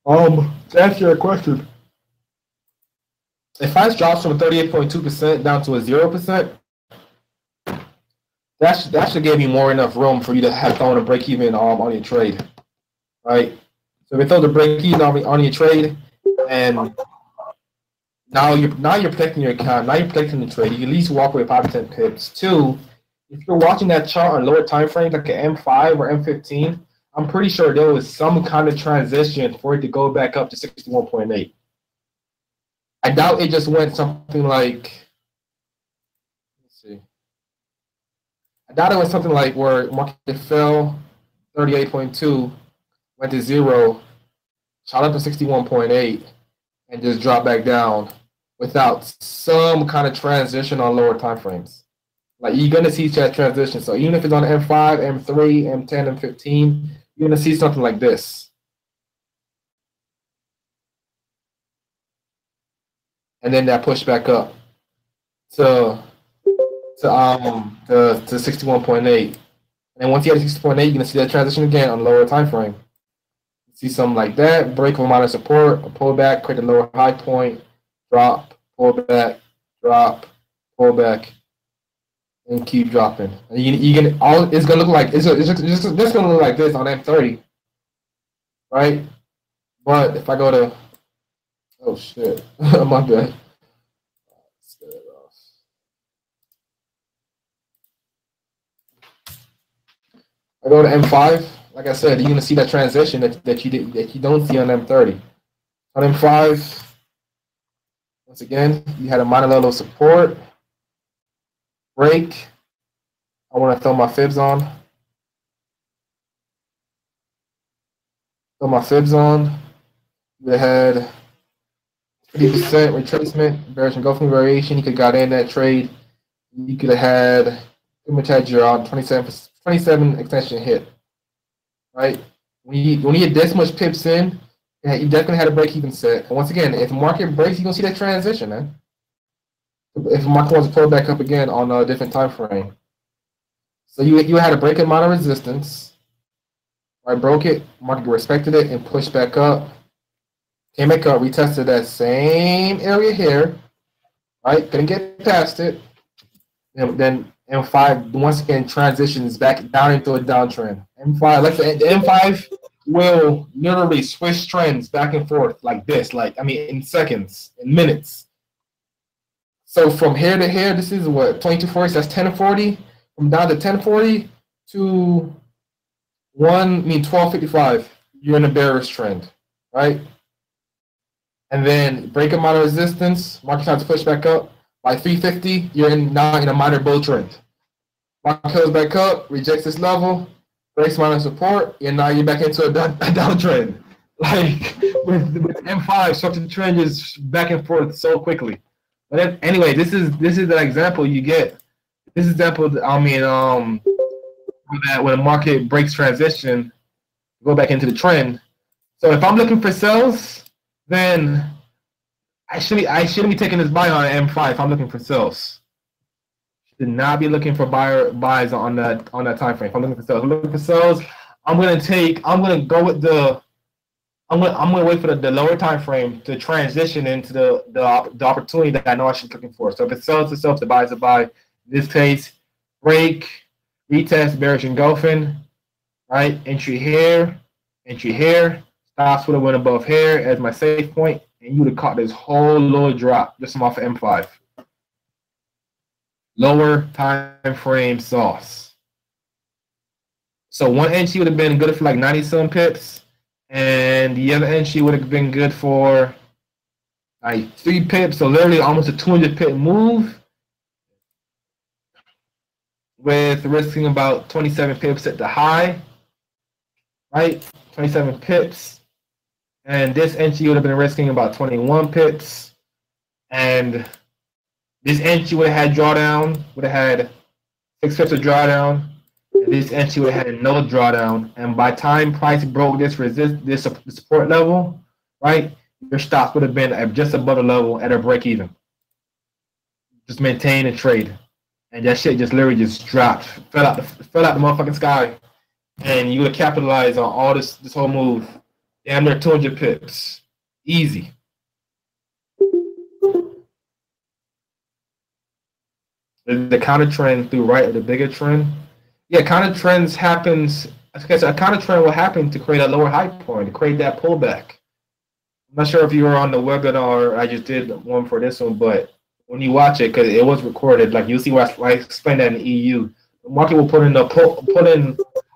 To answer your question, if price drops from 38.2% down to a 0%, that should give you enough room for you to have thrown a break even on your trade, right? So if you throw the break even on your trade, and now you're protecting your account, now you're protecting the trade. You at least walk away 5-10 pips. Two, if you're watching that chart on lower time frames like an M5 or M15, I'm pretty sure there was some kind of transition for it to go back up to 61.8. I doubt it just went something like, let's see. I doubt it was something like where market fell 38.2, went to 0, shot up to 61.8, and just dropped back down without some kind of transition on lower time frames. Like you're gonna see that transition. So even if it's on M5, M3, M10, M15, you're gonna see something like this. And then that push back up to 61.8. And once you get to 60.8, you're gonna see that transition again on lower time frame. See something like that, break from minor support, a pullback, create a lower high point, drop, pull back, drop, pull back, and keep dropping. And it's gonna look like it's just gonna look like this on M30, right? But if I go to, oh shit, my bad. I go to M5. Like I said, you're gonna see that transition that you don't see on M30. On M5, once again, you had a minor level of support, break. I want to throw my fibs on. We had 50% retracement, bearish engulfing variation. You could have got in that trade. You could have had pretty much had your 27 extension hit, right? When you get this much pips in, you definitely had a break even set. And once again, if the market breaks, you're gonna see that transition, man. If the market wants to pull back up again on a different time frame. So you had a break amount of resistance. I broke it, market respected it and pushed back up. Came back up, retested that same area here, right? Couldn't get past it. And then M5 once again transitions back down into a downtrend. M5, like the M5 will literally switch trends back and forth like this, in seconds, in minutes. So from here to here, this is what 2240. So that's 1040. From down to 1040 to 1255. You're in a bearish trend, right? And then break amount of resistance, market starts to push back up. By 350, you're now in a minor bull trend. Market goes back up, rejects this level, breaks amount of support, and now you're back into a downtrend. Like with M5, structured trend is back and forth so quickly. But anyway, this is the example you get. This is example, that when a market breaks transition, go back into the trend. So if I'm looking for sales, then I shouldn't be taking this buy on M5 if I'm looking for sales. Should not be looking for buys on that time frame. If I'm looking for sales, I'm gonna wait for the lower time frame to transition into the opportunity that I know I should be looking for. So if it sells itself, if the buy is a buy. In this case, break, retest, bearish engulfing, right? Entry here, stops would have went above here as my safe point, and you would have caught this whole lower drop just off of M5. Lower time frame sauce. So one entry would have been good for like 90 some pips, and the other entry would have been good for like 3 pips. So literally almost a 200 pip move, with risking about 27 pips at the high, right? 27 pips. And this entry would have been risking about 21 pips. And this entry would have had drawdown, would have had 6 pips of drawdown. And this entry would have had no drawdown. And by time price broke this support level, right, your stops would have been just above the level at a break even. Just maintain and trade. And that shit just literally just dropped, fell out the motherfucking sky, and you would capitalize on all this whole move. Damn near 200 pips, easy. The counter trend through right of the bigger trend. Yeah, counter trends happens. Okay, so a counter trend will happen to create a lower high point, to create that pullback. I'm not sure if you were on the webinar or I just did one for this one, but when you watch it, because it was recorded, like you'll see where I explained that in the EU, the market will put in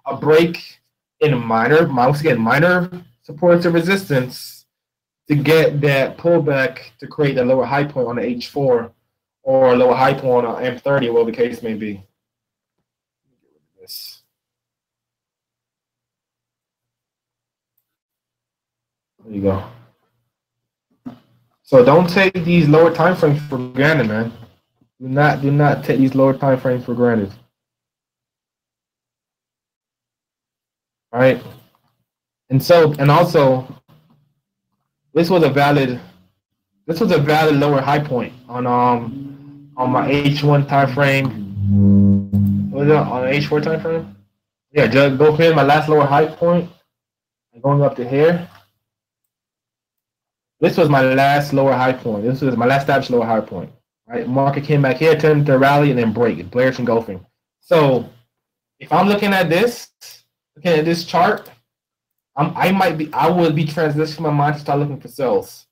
a break in minor support to resistance to get that pullback to create a lower high point on the H4 or a lower high point on M30, or whatever the case may be. There you go. So don't take these lower time frames for granted, man. Do not take these lower time frames for granted. All right. And also, this was a valid lower high point on my H1 time frame. What was it on the H4 time frame? Yeah, just go here. My last lower high point, going up to here. This was my last lower high point. This was my last established lower high point. Right, market came back here, turned to rally, and then break, bearish engulfing. So, if I'm looking at this chart, I would be transitioning my mind to start looking for sales,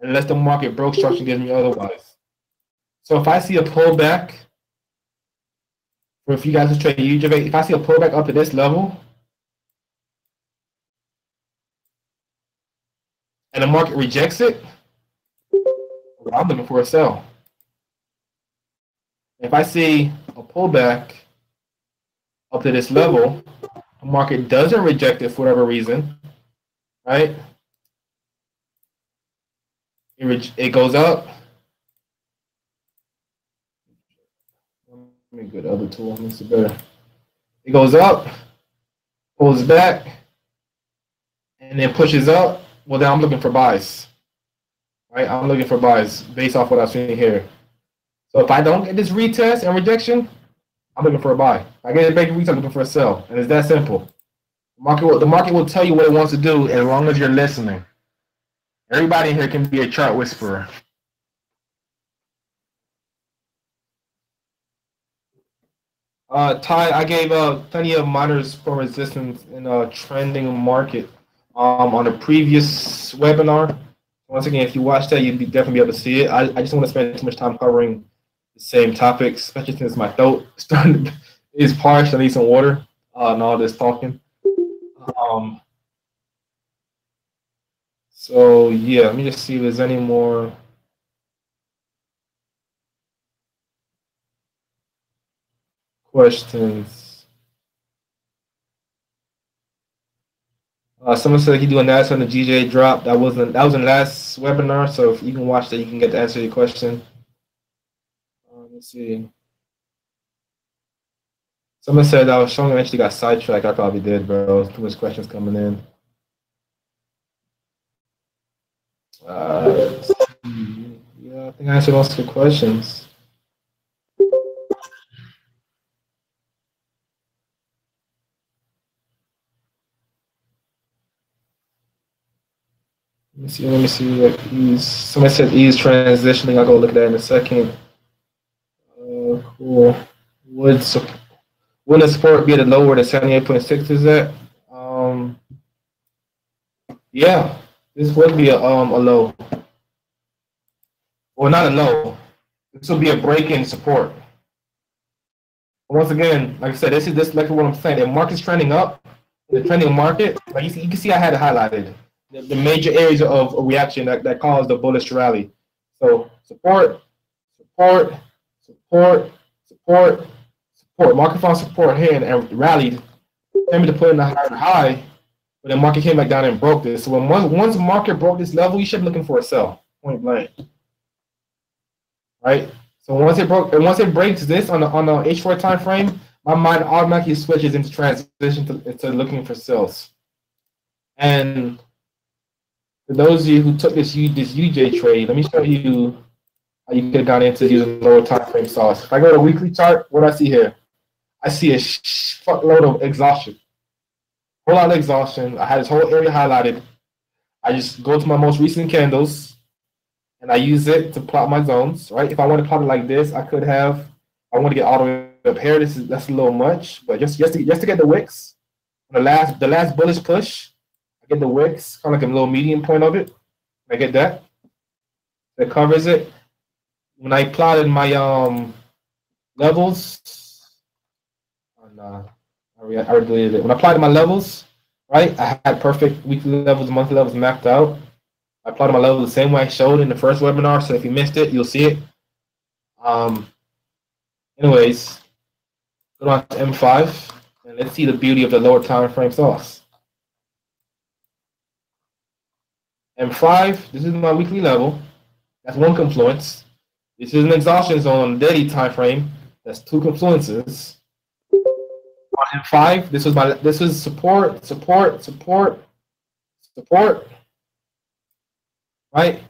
unless the market broke structure gives me otherwise. So if I see a pullback, or if you guys are trading UJ, if I see a pullback up to this level, and the market rejects it, I'm looking for a sell. If I see a pullback up to this level, the market doesn't reject it for whatever reason, right? it goes up. Let me get the other tool. Let me see better. It goes up, pulls back, and then pushes up. Well, then I'm looking for buys. Right? I'm looking for buys based off what I'm seeing here. So if I don't get this retest and rejection, I'm looking for a buy. If I get a break retest, I'm looking for a sell. And it's that simple. The market will tell you what it wants to do as long as you're listening. Everybody in here can be a chart whisperer. Ty, I gave plenty of miners for resistance in a trending market on a previous webinar. Once again, if you watch that, you'd definitely be able to see it. I just don't want to spend too much time covering the same topics, especially since my throat is parched. I need some water and all this talking. So yeah, let me just see if there's any more questions. Someone said he do an answer on the GJ drop. That was in the last webinar. So if you can watch that, you can get to answer your question. Let's see. Someone said I was showing I actually got sidetracked. I probably did, bro. Too much questions coming in. Yeah, I think I answered most of the questions. Let me see. Like someone said ease transitioning. I'll go look at that in a second. Cool. Wouldn't the support be at a lower than 78.6 is that? Yeah, this would be a low. Well, not a low. This will be a break in support. Once again, like I said, this is like what I'm saying. The market's trending up. The trending market, like you can see, I had it highlighted. The major areas of reaction that caused the bullish rally. So support, support, support, support, support. Market found support here and rallied. Came to put in a higher high, but the market came back down and broke this. So when once the market broke this level, you should be looking for a sell, point blank. Right? So once it breaks this on the H4 time frame, my mind automatically switches into transition into looking for sales. And for those of you who took this UJ trade, let me show you how you could have gone into using lower time frame sauce. If I go to weekly chart, what do I see here? I see a fuckload of exhaustion. Whole lot of exhaustion. I had this whole area highlighted. I just go to my most recent candles and I use it to plot my zones, right? If I want to plot it like this, I could have. I want to get all the way up here. That's a little much, but just to get the wicks, the last bullish push, I get the wicks, kind of like a little medium point of it. I get that. That covers it. When I plotted my levels, I already deleted it. When I plotted my levels, right, I had perfect weekly levels, monthly levels mapped out. I plotted my levels the same way I showed in the first webinar. So if you missed it, you'll see it. Anyways, go on to M5 and let's see the beauty of the lower time frame sauce. M5, this is my weekly level. That's one confluence. This is an exhaustion zone on the daily time frame. That's two confluences. On M5, this was support, support, support, support. Right?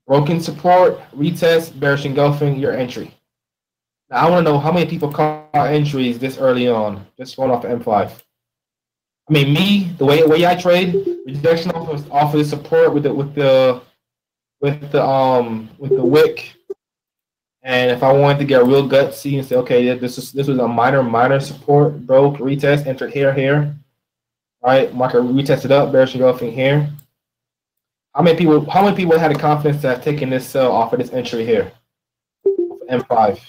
Broken support, retest, bearish engulfing, your entry. Now I want to know how many people caught entries this early on, just going off M5. I mean, me, the way I trade, rejection off of the support with the wick, and if I wanted to get real gutsy and say, okay, this was a minor support, broke, retest, entered here, right? Market retested up, bearish engulfing here. How many people had the confidence to have taken this sell off of this entry here, M5,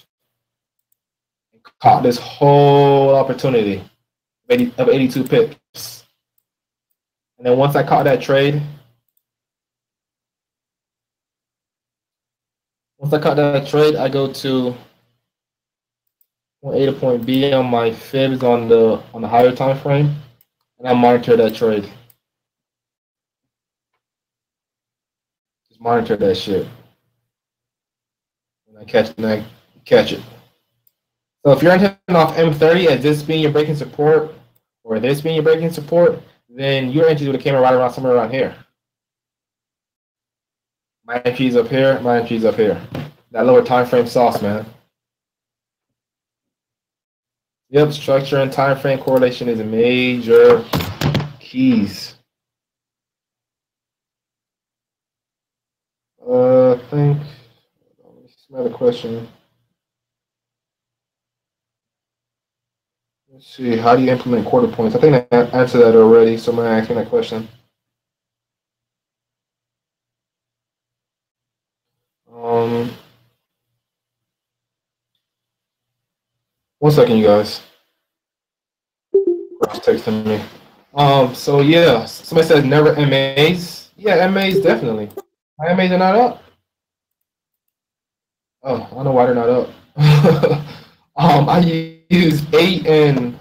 and caught this whole opportunity of 82 pips? And then once I caught that trade, I go to point A to point B on my fibs on the higher time frame, and I monitor that trade. Just monitor that shit. When I catch it. So if you're hitting off M30 as this being your breaking support, or this being your breaking support, then you're entry with a camera right around somewhere around here. My entry's up here, my entry's up here. That lower time frame sauce, man. Yep, structure and time frame correlation is major keys. I think another question. Let's see, how do you implement quarter points? I think I answered that already. Someone asked me that question. One second, you guys. Ross texting me. So yeah, somebody says never MAs. Yeah, MAs definitely. My MAs are not up. Oh, I don't know why they're not up. I use 8 and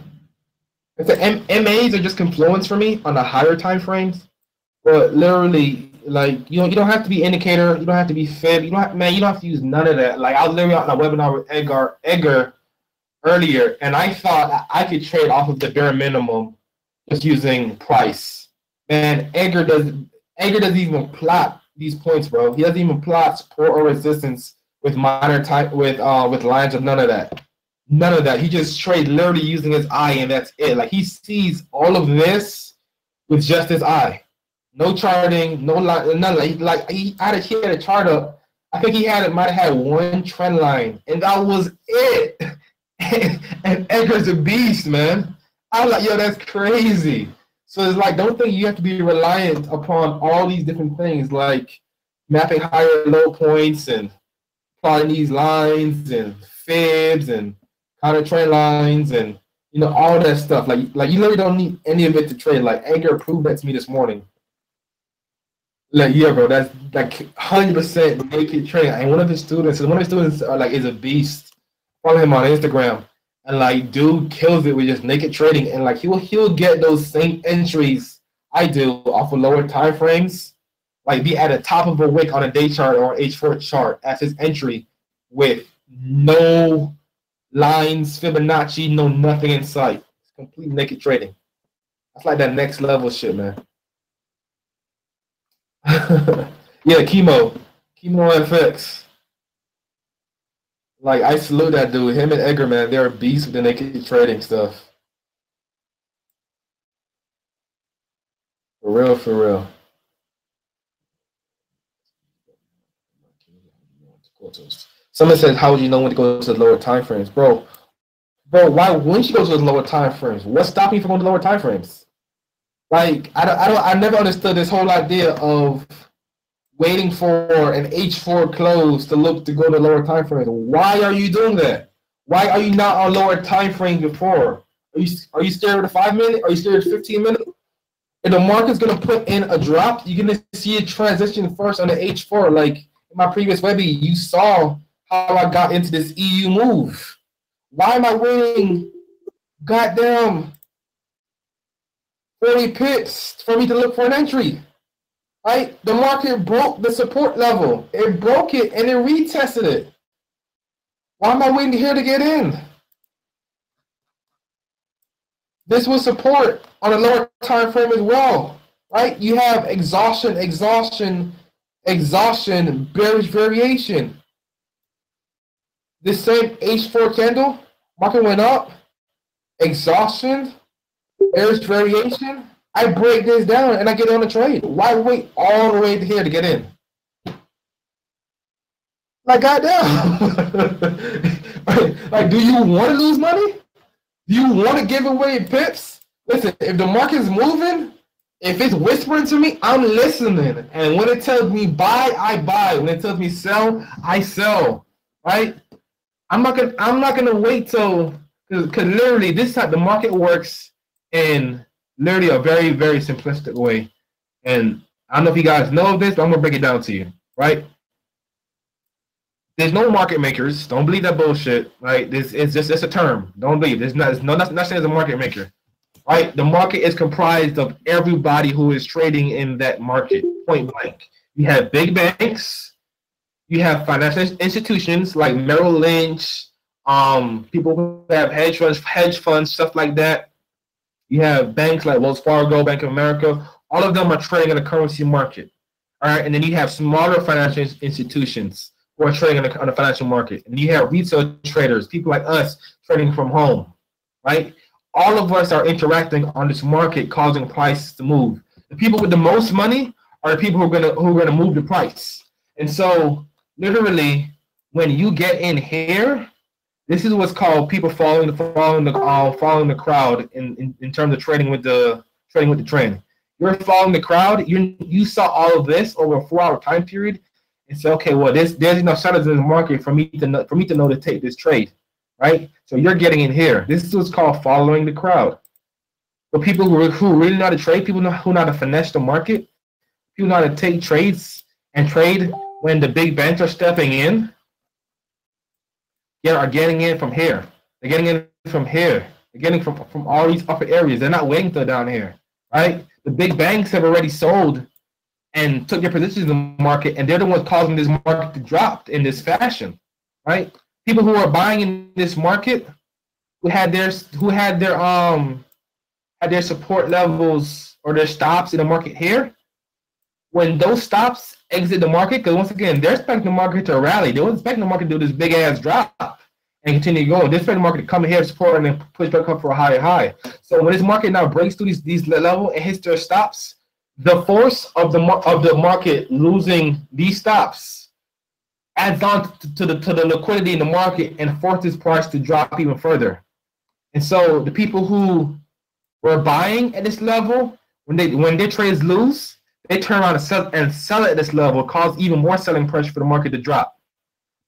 it's MAs are just confluence for me on the higher time frames. But literally, like you don't have to be indicator, you don't have to be fib, you don't have to use none of that. Like I was literally on a webinar with Edgar earlier, and I thought I could trade off of the bare minimum just using price. Man, Edgar doesn't even plot these points, bro. He doesn't even plot support or resistance with minor type with lines of none of that. None of that. He just trades literally using his eye, and that's it. Like he sees all of this with just his eye. No charting, no line, none. He had a chart up. I think he might have had one trend line, and that was it. And Edgar's a beast, man. I was like, yo, that's crazy. So it's like, don't think you have to be reliant upon all these different things, like mapping higher and low points and plotting these lines and fibs and counter trend lines and all that stuff. Like you literally don't need any of it to trade. Like Edgar proved that to me this morning. Like, yeah, bro, that's like 100% naked trading. And one of his students is a beast. Follow him on Instagram, and like, dude kills it with just naked trading, and like he'll get those same entries I do off of lower time frames, like be at the top of a wick on a day chart or H4 chart as his entry with no lines, Fibonacci, no nothing in sight. It's complete naked trading. That's like that next level shit, man. Yeah, Chemo FX. Like, I salute that dude. Him and Edgar, man, they're beasts with the naked trading stuff. For real, for real. Someone said, how would you know when to go to the lower time frames? Bro, why wouldn't you go to the lower time frames? What's stopping you from going to lower time frames? Like, I never understood this whole idea of waiting for an H4 close to go to lower time frames. Why are you doing that? Why are you not on lower time frames before? Are you scared of the 5 minute? Are you scared of 15 minutes? If the market's gonna put in a drop, you're gonna see it transition first on the H4. Like in my previous webby, you saw how I got into this EU move. Why am I waiting goddamn 40 pips for me to look for an entry? Right? The market broke the support level. It broke it and it retested it. Why am I waiting here to get in? This was support on a lower time frame as well. Right? You have exhaustion, bearish variation. This same H4 candle, market went up, exhaustion, bearish variation. I break this down and I get on a trade. Why wait all the way to here to get in? Like, goddamn. Like, do you want to lose money? Do you want to give away pips? Listen, if the market's moving, if it's whispering to me, I'm listening. And when it tells me buy, I buy. When it tells me sell, I sell. Right? I'm not gonna wait till, because literally this time the market works in literally a very, very simplistic way. And I don't know if you guys know this, but I'm gonna break it down to you, right? There's no market makers. Don't believe that bullshit, right? This is just a term. Don't believe. There's not saying there's a market maker, right? The market is comprised of everybody who is trading in that market, point blank. You have big banks. You have financial institutions like Merrill Lynch, people who have hedge funds, stuff like that. You have banks like Wells Fargo, Bank of America. All of them are trading in the currency market. All right, and then you have smaller financial institutions who are trading on the financial market. And you have retail traders, people like us trading from home, right? All of us are interacting on this market, causing prices to move. The people with the most money are the people who are gonna move the price. And so, literally, when you get in here, this is what's called people following the crowd in terms of trading with the trend. You're following the crowd. You saw all of this over a 4-hour time period, and say, okay, well, there's enough sellers in the market for me to know to take this trade, right? So you're getting in here. This is what's called following the crowd. But people who really know how to trade, people who know how to finesse the market, people know how to take trades and trade when the big banks are stepping in. Are getting in from here. They're getting in from here. They're getting from all these upper areas. They're not waiting till down here, right? The big banks have already sold and took their positions in the market, and they're the ones causing this market to drop in this fashion, right? People who are buying in this market, who had their support levels or their stops in the market here, when those stops exit the market, because once again, they're expecting the market to rally. They were expecting the market to do this big ass drop and continue going. They're expecting the market to come here, support, and then push back up for a higher high. So when this market now breaks through these levels and hits their stops, the force of the market losing these stops adds on to the liquidity in the market and forces price to drop even further. And so the people who were buying at this level, when their trades lose, they turn around and sell it at this level, cause even more selling pressure for the market to drop.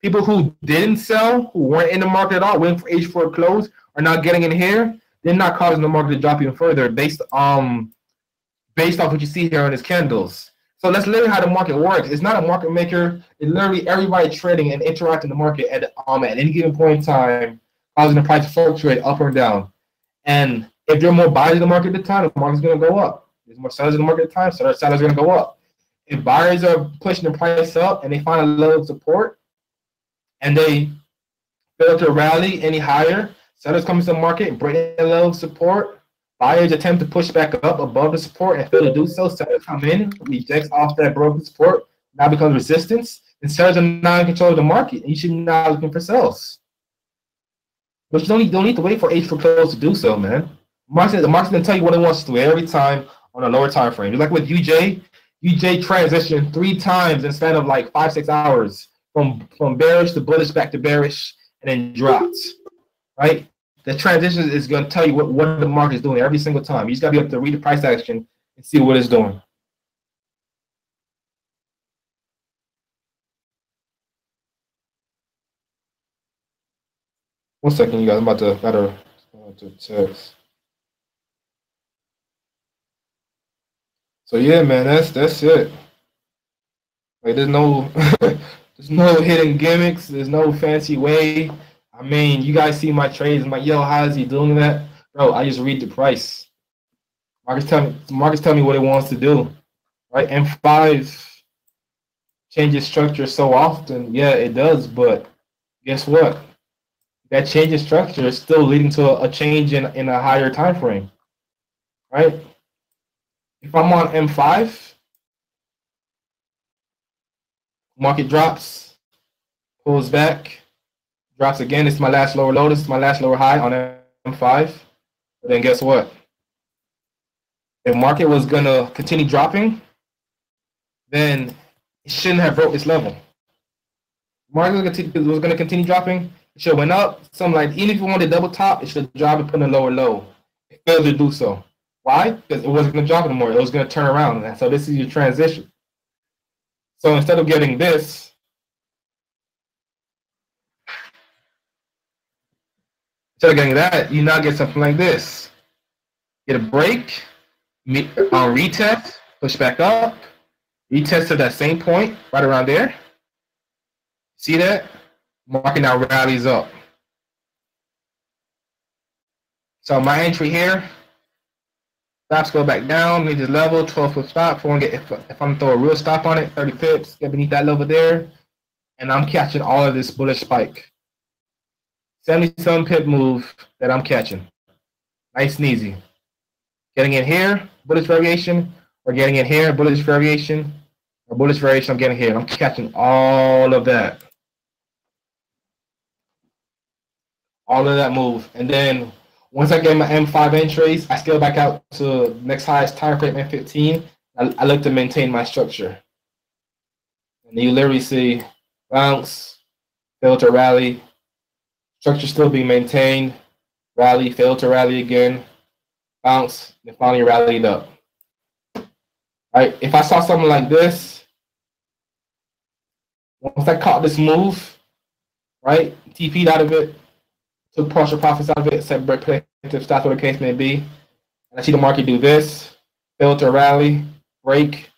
People who didn't sell, who weren't in the market at all, waiting for H4 to close, are not getting in here. They're not causing the market to drop even further based off what you see here on these candles. So that's literally how the market works. It's not a market maker. It's literally everybody trading and interacting in the market at any given point in time, causing the price to fluctuate up or down. And if there are more buyers in the market at the time, the market's going to go up. There's more sellers in the market at the time, so sellers are going to go up. If buyers are pushing the price up and they find a level of support and they fail to rally any higher, sellers come into the market and break that level of support. Buyers attempt to push back up above the support and fail to do so. Sellers come in, rejects off that broken support, now becomes resistance, and sellers are now in control of the market, and you should be now looking for sales. But you don't need to wait for H4 close to do so, man. The market's going to tell you what it wants to do every time on a lower time frame. Just like with UJ transitioned 3 times instead of like 5-6 hours from bearish to bullish back to bearish and then dropped, right? The transition is going to tell you what the market is doing every single time. You just got to be able to read the price action and see what it's doing. One second, you guys. I'm about to text. So yeah, man, that's it. Like there's no there's no hidden gimmicks. There's no fancy way. I mean, you guys see my trades. I'm like, yo, how is he doing that, bro? I just read the price. Market's tell me what it wants to do, right? M5 changes structure so often. Yeah, it does, but guess what? That change in structure is still leading to a change in a higher time frame, right? If I'm on M5, market drops, pulls back, drops again. It's my last lower low. This is my last lower high on M5. But then guess what? If market was gonna continue dropping, then it shouldn't have broke this level. Market was gonna continue dropping. It should have went up. Something like even if you wanted to double top, it should have dropped and put in a lower low. It failed to do so. Why? Because it wasn't gonna drop anymore. It was gonna turn around. And so this is your transition. So instead of getting this, instead of getting that, you now get something like this. Get a break, retest, push back up, retest to that same point right around there. See that? Market now rallies up. So my entry here, Stops go back down, means this level, 12-foot stop. If I'm gonna throw a real stop on it, 30 pips, get beneath that level there, and I'm catching all of this bullish spike. 77 pip move that I'm catching. Nice and easy. Getting in here, bullish variation, or getting in here, bullish variation, or bullish variation, I'm getting here. I'm catching all of that. All of that move. And then once I get my M5 entries, I scale back out to next highest time frame M15. I look to maintain my structure. And you literally see bounce, fail to rally, structure still being maintained, rally, fail to rally again, bounce, and finally rallied up. Right? If I saw something like this, once I caught this move, right, TP'd out of it, took partial profits out of it, set predictive stops, whatever the case may be, and I see the market do this, fail to rally, break,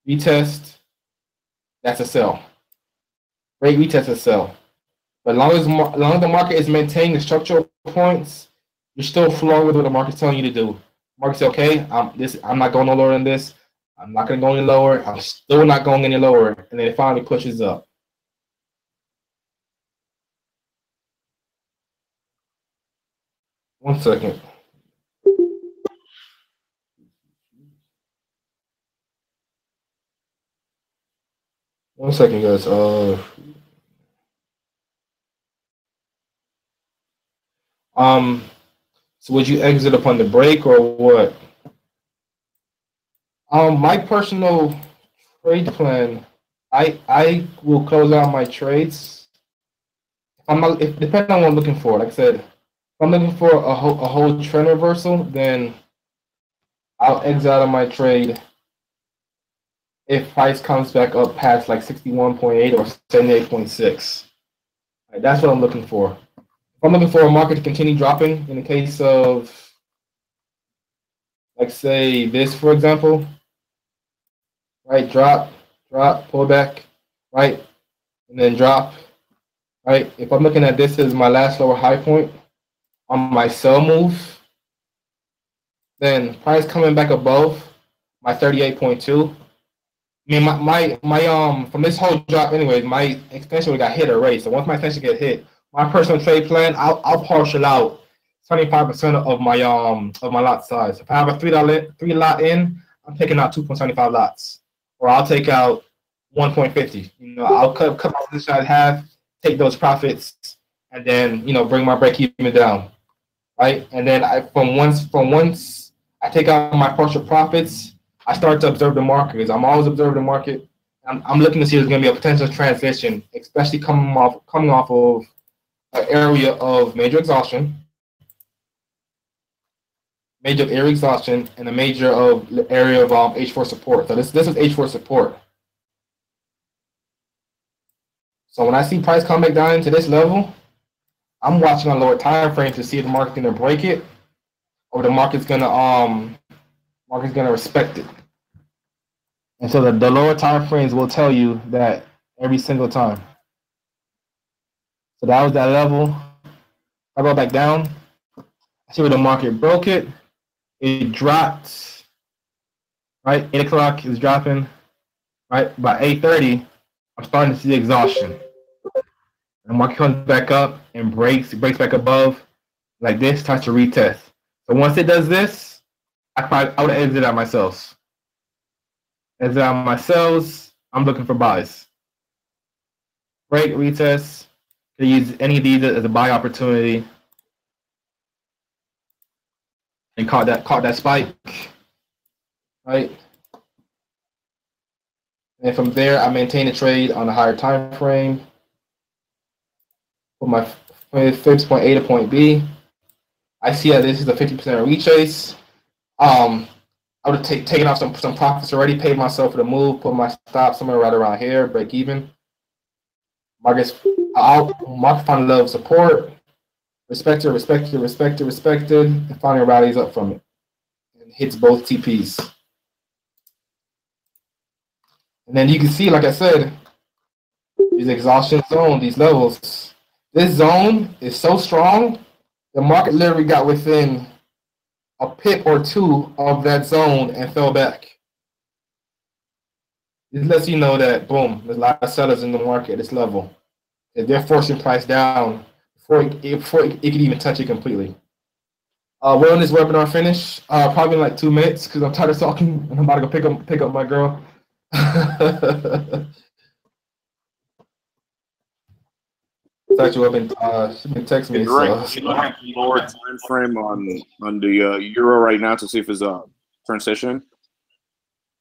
retest, that's a sell. Break, retest, a sell. But as long as the market is maintaining the structural points, you're still flowing with what the market's telling you to do. The market says, okay, I'm not going no lower than this. I'm not going to go any lower. I'm still not going any lower. And then it finally pushes up. One second. One second, guys. So would you exit upon the break or what? My personal trade plan, I will close out my trades. If depending on what I'm looking for. Like I said, if I'm looking for a whole trend reversal, then I'll exit out of my trade if price comes back up past like 61.8 or 78.6. Right, that's what I'm looking for. If I'm looking for a market to continue dropping, in the case of, like, say this, for example, right, drop, pull back, right, and then drop, right. If I'm looking at this as my last lower high point on my sell move, then price coming back above my 38.2. I mean, my from this whole drop, anyways, my extension got hit already. So once my extension get hit, my personal trade plan, I'll partial out 75% of my lot size. If I have a three lot in, I'm taking out 2.75 lots, or I'll take out 1.50. You know, I'll cut my position in half, take those profits, and then bring my break even down, right? And then from once I take out my partial profits, I start to observe the market because I'm always observing the market. I'm looking to see if there's going to be a potential transition, especially coming off of an area of major exhaustion, and a major area of H4 support. So this is H4 support. So when I see price come back down to this level, I'm watching on lower time frame to see if the market's going to break it or the market's going to respect it. And so the lower time frames will tell you that every single time. So that was that level. I go back down. I see where the market broke it. It dropped. Right, 8 o'clock is dropping. Right, by 8:30, I'm starting to see exhaustion. The market comes back up and breaks back above like this, starts to retest. So once it does this, I would exit out myself. Exit out myself. I'm looking for buys. Break, retest. Could use any of these as a buy opportunity. And caught that spike. Right. And from there, I maintain the trade on a higher time frame. Put my fibs point A to point B. I see that this is a 50% retrace. I would have taken off some profits already, paid myself for the move, put my stop somewhere right around here, break even. Market find a level of support, respected, and finally rallies up from it and hits both TPs. And then you can see, like I said, these exhaustion zone, these levels. This zone is so strong, the market literally got within a pip or two of that zone and fell back. It lets you know that, boom, there's a lot of sellers in the market at this level. If they're forcing price down before it could even touch it completely. When this webinar finish? Probably in like 2 minutes because I'm tired of talking and I'm about to go pick up my girl. She's been texting me. Duran, so. Lower time frame on the euro right now to see if it's a transition.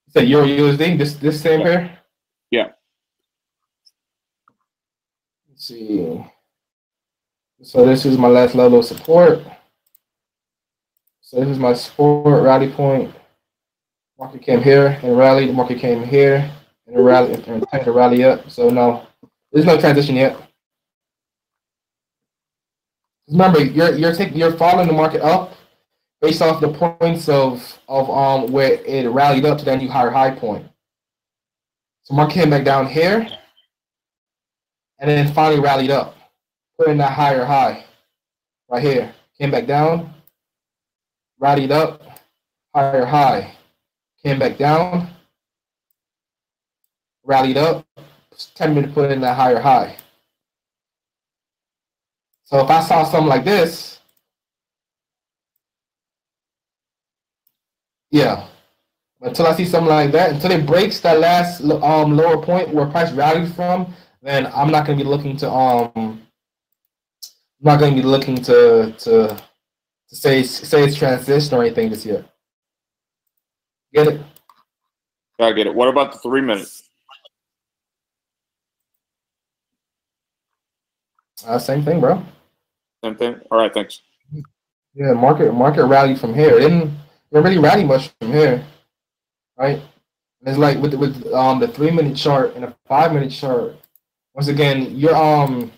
You said Euro USD, this same pair? Yeah. Let's see. So this is my last level of support. So this is my support rally point. Market came here and rallied. The market came here and rallied and turned to rally up. So no, there's no transition yet. Remember, you're following the market up based off the points of where it rallied up to that new higher high point. So market came back down here and then finally rallied up, put in that higher high right here. Came back down, rallied up, higher high, came back down, rallied up, 10 minutes to put in that higher high. So if I saw something like this, yeah, until I see something like that, until it breaks that last lower point where price rallied from, then I'm not going to be looking to say it's transition or anything this year. Get it? I get it. What about the 3 minutes? Same thing, bro. Same thing. All right, thanks. Yeah, market rallied from here. It didn't really rally much from here, right? And it's like with the 3 minute chart and a 5 minute chart. Once again, I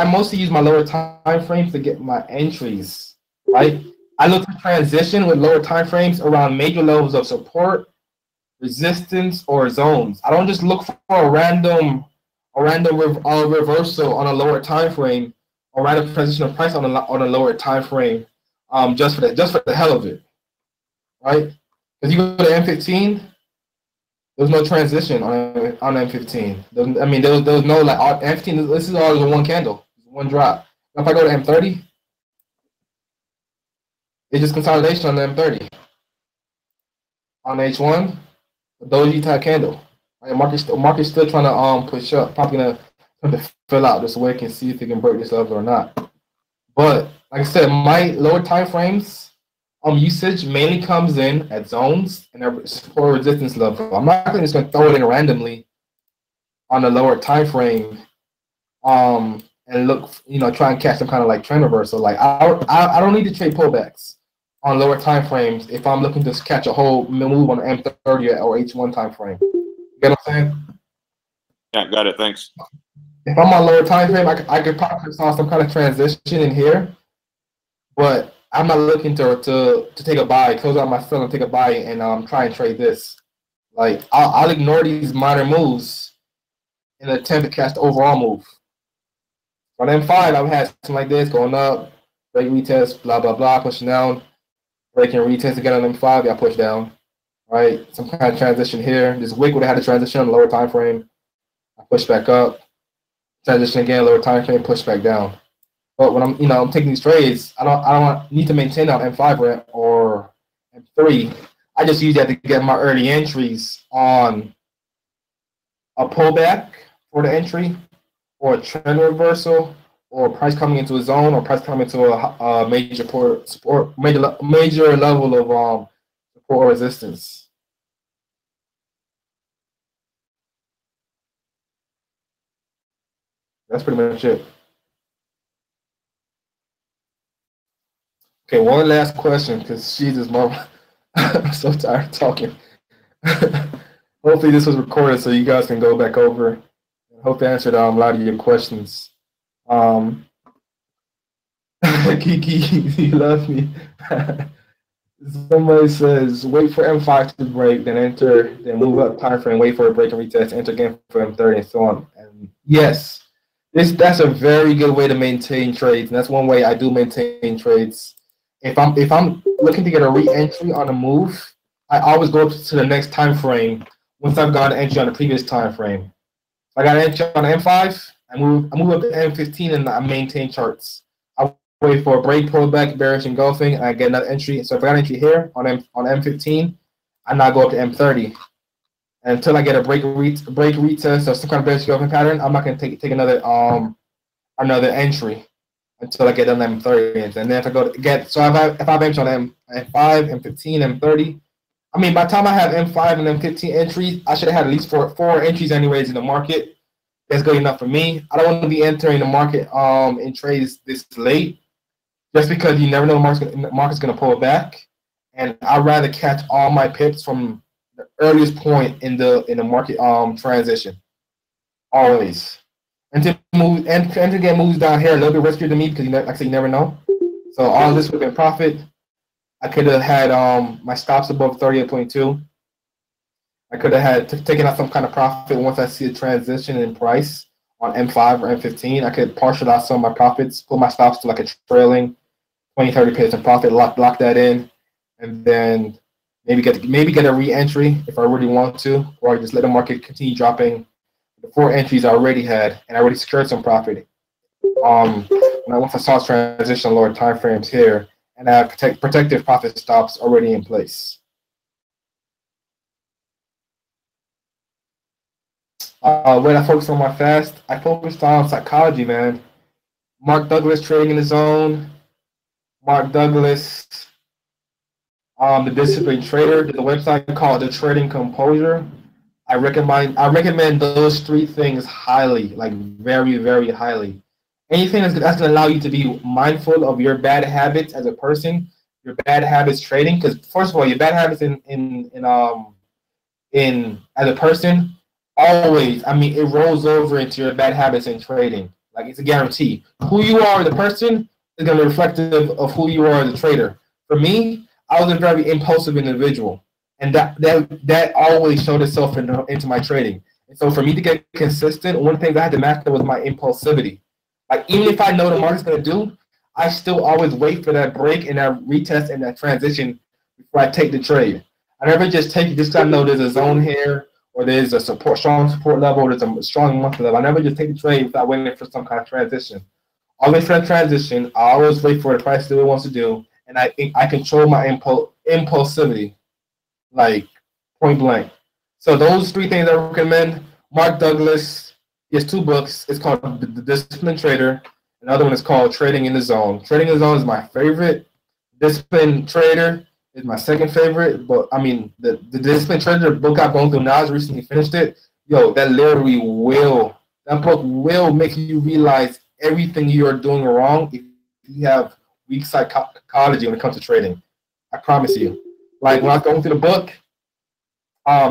mostly use my lower time frames to get my entries, right? I look for transition with lower time frames around major levels of support, resistance, or zones. I don't just look for a random reversal on a lower time frame or random transition of price on a lower time frame, just for the hell of it, right? Because you go to M15, there's no transition on M15. There was no like M15. This is all in one candle, one drop. If I go to M30, it's just consolidation on the M30. On H1, a doji type candle. Right, market's still trying to push up. Probably gonna fill out this week and see if it can break this level or not. But like I said, my lower time frames usage mainly comes in at zones and support resistance level. I'm not just gonna throw it in randomly on the lower time frame and look, try and catch some kind of like trend reversal. Like I don't need to trade pullbacks on lower time frames if I'm looking to catch a whole move on the M30 or H1 time frame. You get what I'm saying? Yeah, got it. Thanks. If I'm on lower time frame, I could probably saw some kind of transition in here, but I'm not looking to take a buy, close out my fill and take a buy and try and trade this. Like I'll ignore these minor moves in an attempt to catch the overall move. On M5, I've had something like this going up, break retest, blah blah blah, pushing down, breaking retest again on M5, got pushed down. Right, some kind of transition here. This wick would have had a transition on the lower time frame. I push back up, transition again, lower time frame, push back down. But when I'm taking these trades, I don't need to maintain on M5 or M3. I just use that to get my early entries on a pullback for the entry, or a trend reversal, or price coming into a zone, or price coming into a major level of support or resistance. That's pretty much it. Okay, one last question, because Jesus, Mom, I'm so tired of talking. Hopefully this was recorded so you guys can go back over. I hope I answered a lot of your questions. Kiki, you love me. Somebody says, wait for M5 to break, then enter, then move up time frame, wait for a break and retest, enter again for M30 and so on. And yes, that's a very good way to maintain trades. And that's one way I do maintain trades. if I'm looking to get a re-entry on a move, I always go up to the next time frame once I've got an entry on the previous time frame. If I got an entry on M5, I move up to M15 and I maintain charts. I wait for a break, pullback, bearish engulfing, and I get another entry. So if I got an entry here on M15, I now go up to M30. And until I get a break retest or some kind of bearish engulfing pattern, I'm not gonna take another entry until I get on M30. And then if I go to get, so if I have entry on M5, M15, M30, I mean, by the time I have M5 and M15 entries, I should have had at least four entries anyways in the market. That's good enough for me. I don't want to be entering the market in trades this late, just because you never know the market's going to pull back. And I'd rather catch all my pips from the earliest point in the market transition. Always. And to get moves down here a little bit riskier to me because like I said, you never know. So all of this would have been profit. I could have had my stops above 38.2. I could have had taken out some kind of profit once I see a transition in price on M5 or M15. I could partial out some of my profits, pull my stops to like a trailing 20, 30 pips in profit, lock that in, and then maybe get a re-entry if I really want to, or just let the market continue dropping the 4 entries I already had, and I already secured some profit. Once I saw transition lower time frames here, and I have protective profit stops already in place. When I focused on my fast, I focused on psychology, man. Mark Douglas trading in the zone. Mark Douglas, the disciplined trader. There's a website called The Trading Composure. I recommend those 3 things highly, like very, very highly. Anything that's going to allow you to be mindful of your bad habits as a person, your bad habits trading. Because first of all, your bad habits in as a person, always, I mean, it rolls over into your bad habits in trading. Like, it's a guarantee. Who you are as a person is going to be reflective of who you are as a trader. For me, I was a very impulsive individual, and that always showed itself into my trading. And so for me to get consistent, one of the things I had to master was my impulsivity. Like, even if I know the market's going to do, I still always wait for that break and that retest and that transition before I take the trade. I never just take it just because I know there's a zone here, or there's a strong support level, or there's a strong monthly level. I never just take the trade without waiting for some kind of transition. Always for that transition, I always wait for the price to do what it wants to do, and I control my impulsivity, like point blank. So those 3 things I recommend. Mark Douglas, he has 2 books. It's called The Disciplined Trader. Another one is called Trading in the Zone. Trading in the Zone is my favorite. Disciplined Trader is my second favorite. But I mean, the Disciplined Trader book I've gone through now, I recently finished it. Yo, that book will make you realize everything you are doing wrong if you have weak psychology when it comes to trading. I promise you. Like, when I was going through the book,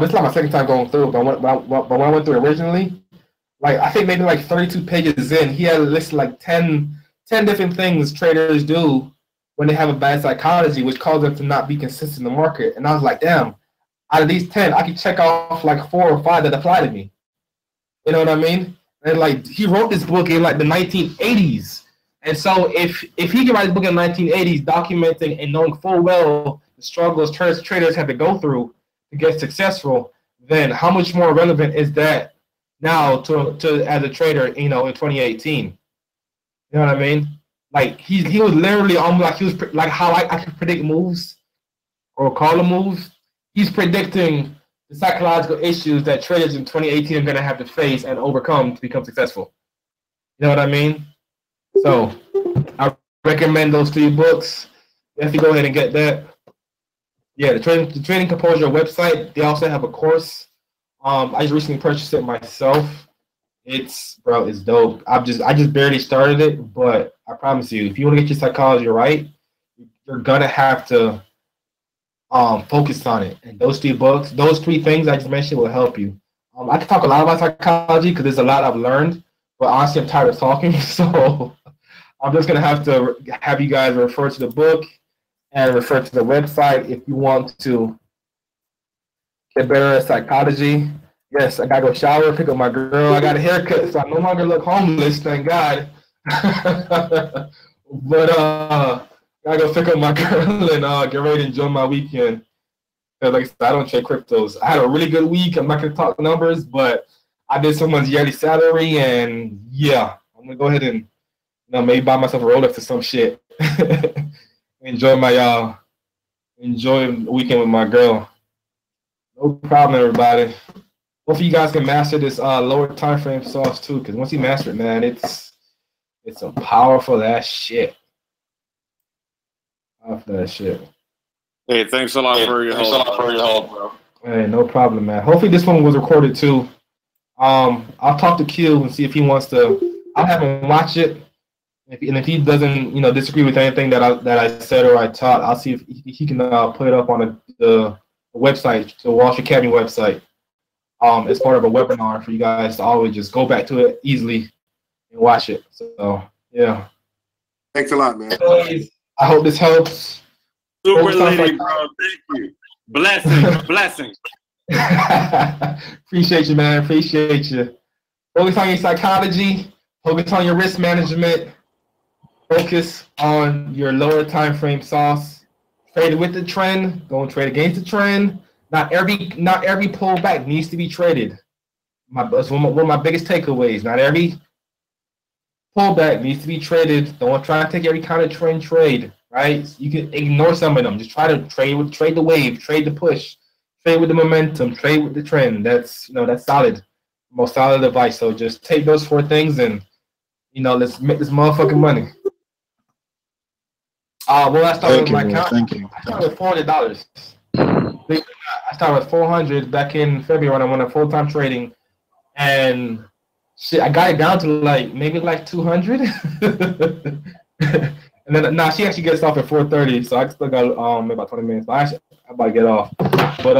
this is not my second time going through it, but when I went through it originally, like, I think maybe like 32 pages in, he had listed like 10 different things traders do when they have a bad psychology, which causes them to not be consistent in the market. And I was like, damn, out of these 10, I can check off like 4 or 5 that apply to me. You know what I mean? And like, he wrote this book in like the 1980s. And so if he can write this book in the 1980s, documenting and knowing full well the struggles traders have to go through to get successful, then how much more relevant is that now to as a trader, you know, in 2018? You know what I mean? Like, he was literally almost like, he was like how I can predict moves or call a move. He's predicting the psychological issues that traders in 2018 are going to have to face and overcome to become successful. You know what I mean? So I recommend those 3 books. Definitely go ahead and get that. Yeah, the Trading Composure website, they also have a course. I just recently purchased it myself. It's dope. I just barely started it, but I promise you, if you want to get your psychology right, you're gonna have to focus on it. And those 3 books, those 3 things I just mentioned will help you. I can talk a lot about psychology because there's a lot I've learned, but honestly, I'm tired of talking, so I'm just gonna have to have you guys refer to the book and refer to the website if you want to get better at psychology. Yes, I gotta go shower, pick up my girl. I got a haircut, so I no longer look homeless, thank God. But Gotta go pick up my girl and get ready to enjoy my weekend. Like I said, I don't trade cryptos. I had a really good week. I'm not gonna talk numbers, but I did someone's yearly salary, and yeah, I'm gonna go ahead and maybe buy myself a Rolex or some shit. Enjoy my enjoy the weekend with my girl. No problem, everybody. Hopefully you guys can master this lower time frame sauce too, because once you master it, man, it's a powerful ass shit. Powerful ass shit. Hey, thanks a lot for your help, bro. Hey, no problem, man. Hopefully this one was recorded too. I'll talk to Q and see if he wants to. I'll have him watch it. If he doesn't, disagree with anything that I said or I taught, I'll see if he can put it up on the website, the Wall Street Academy website, as part of a webinar for you guys to always just go back to it easily and watch it. So yeah. Thanks a lot, man. I hope this helps. Super lady, bro. Thank you. Blessings. Appreciate you, man. Appreciate you. Focus on your psychology. Focus on your risk management. Focus on your lower time frame sauce. Trade with the trend. Don't trade against the trend. Not every pullback needs to be traded. That's one of my biggest takeaways. Not every pullback needs to be traded. Don't try to take every kind of trade. Right? You can ignore some of them. Just try to trade the wave, trade the push, trade with the momentum, trade with the trend. That's that's solid. Most solid advice. So just take those 4 things and let's make this motherfucking money. Well, I started with my account. Thank you. I started with $400. I started with 400 back in February when I went on full-time trading, and shit, I got it down to maybe 200. And then she actually gets off at 4:30, so I still got maybe about 20 minutes. But I'm about to get off. But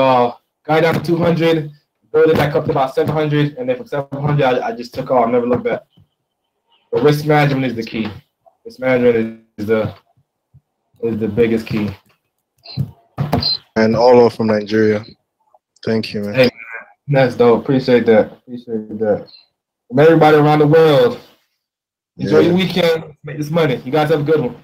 got it down to 200, built it back up to about 700, and then from 700 I just took off. Never looked back. But risk management is the key. Risk management is the biggest key. And all over from Nigeria. Thank you, man. Hey, that's dope. Appreciate that. From everybody around the world. Enjoy your weekend. Make this money. You guys have a good one.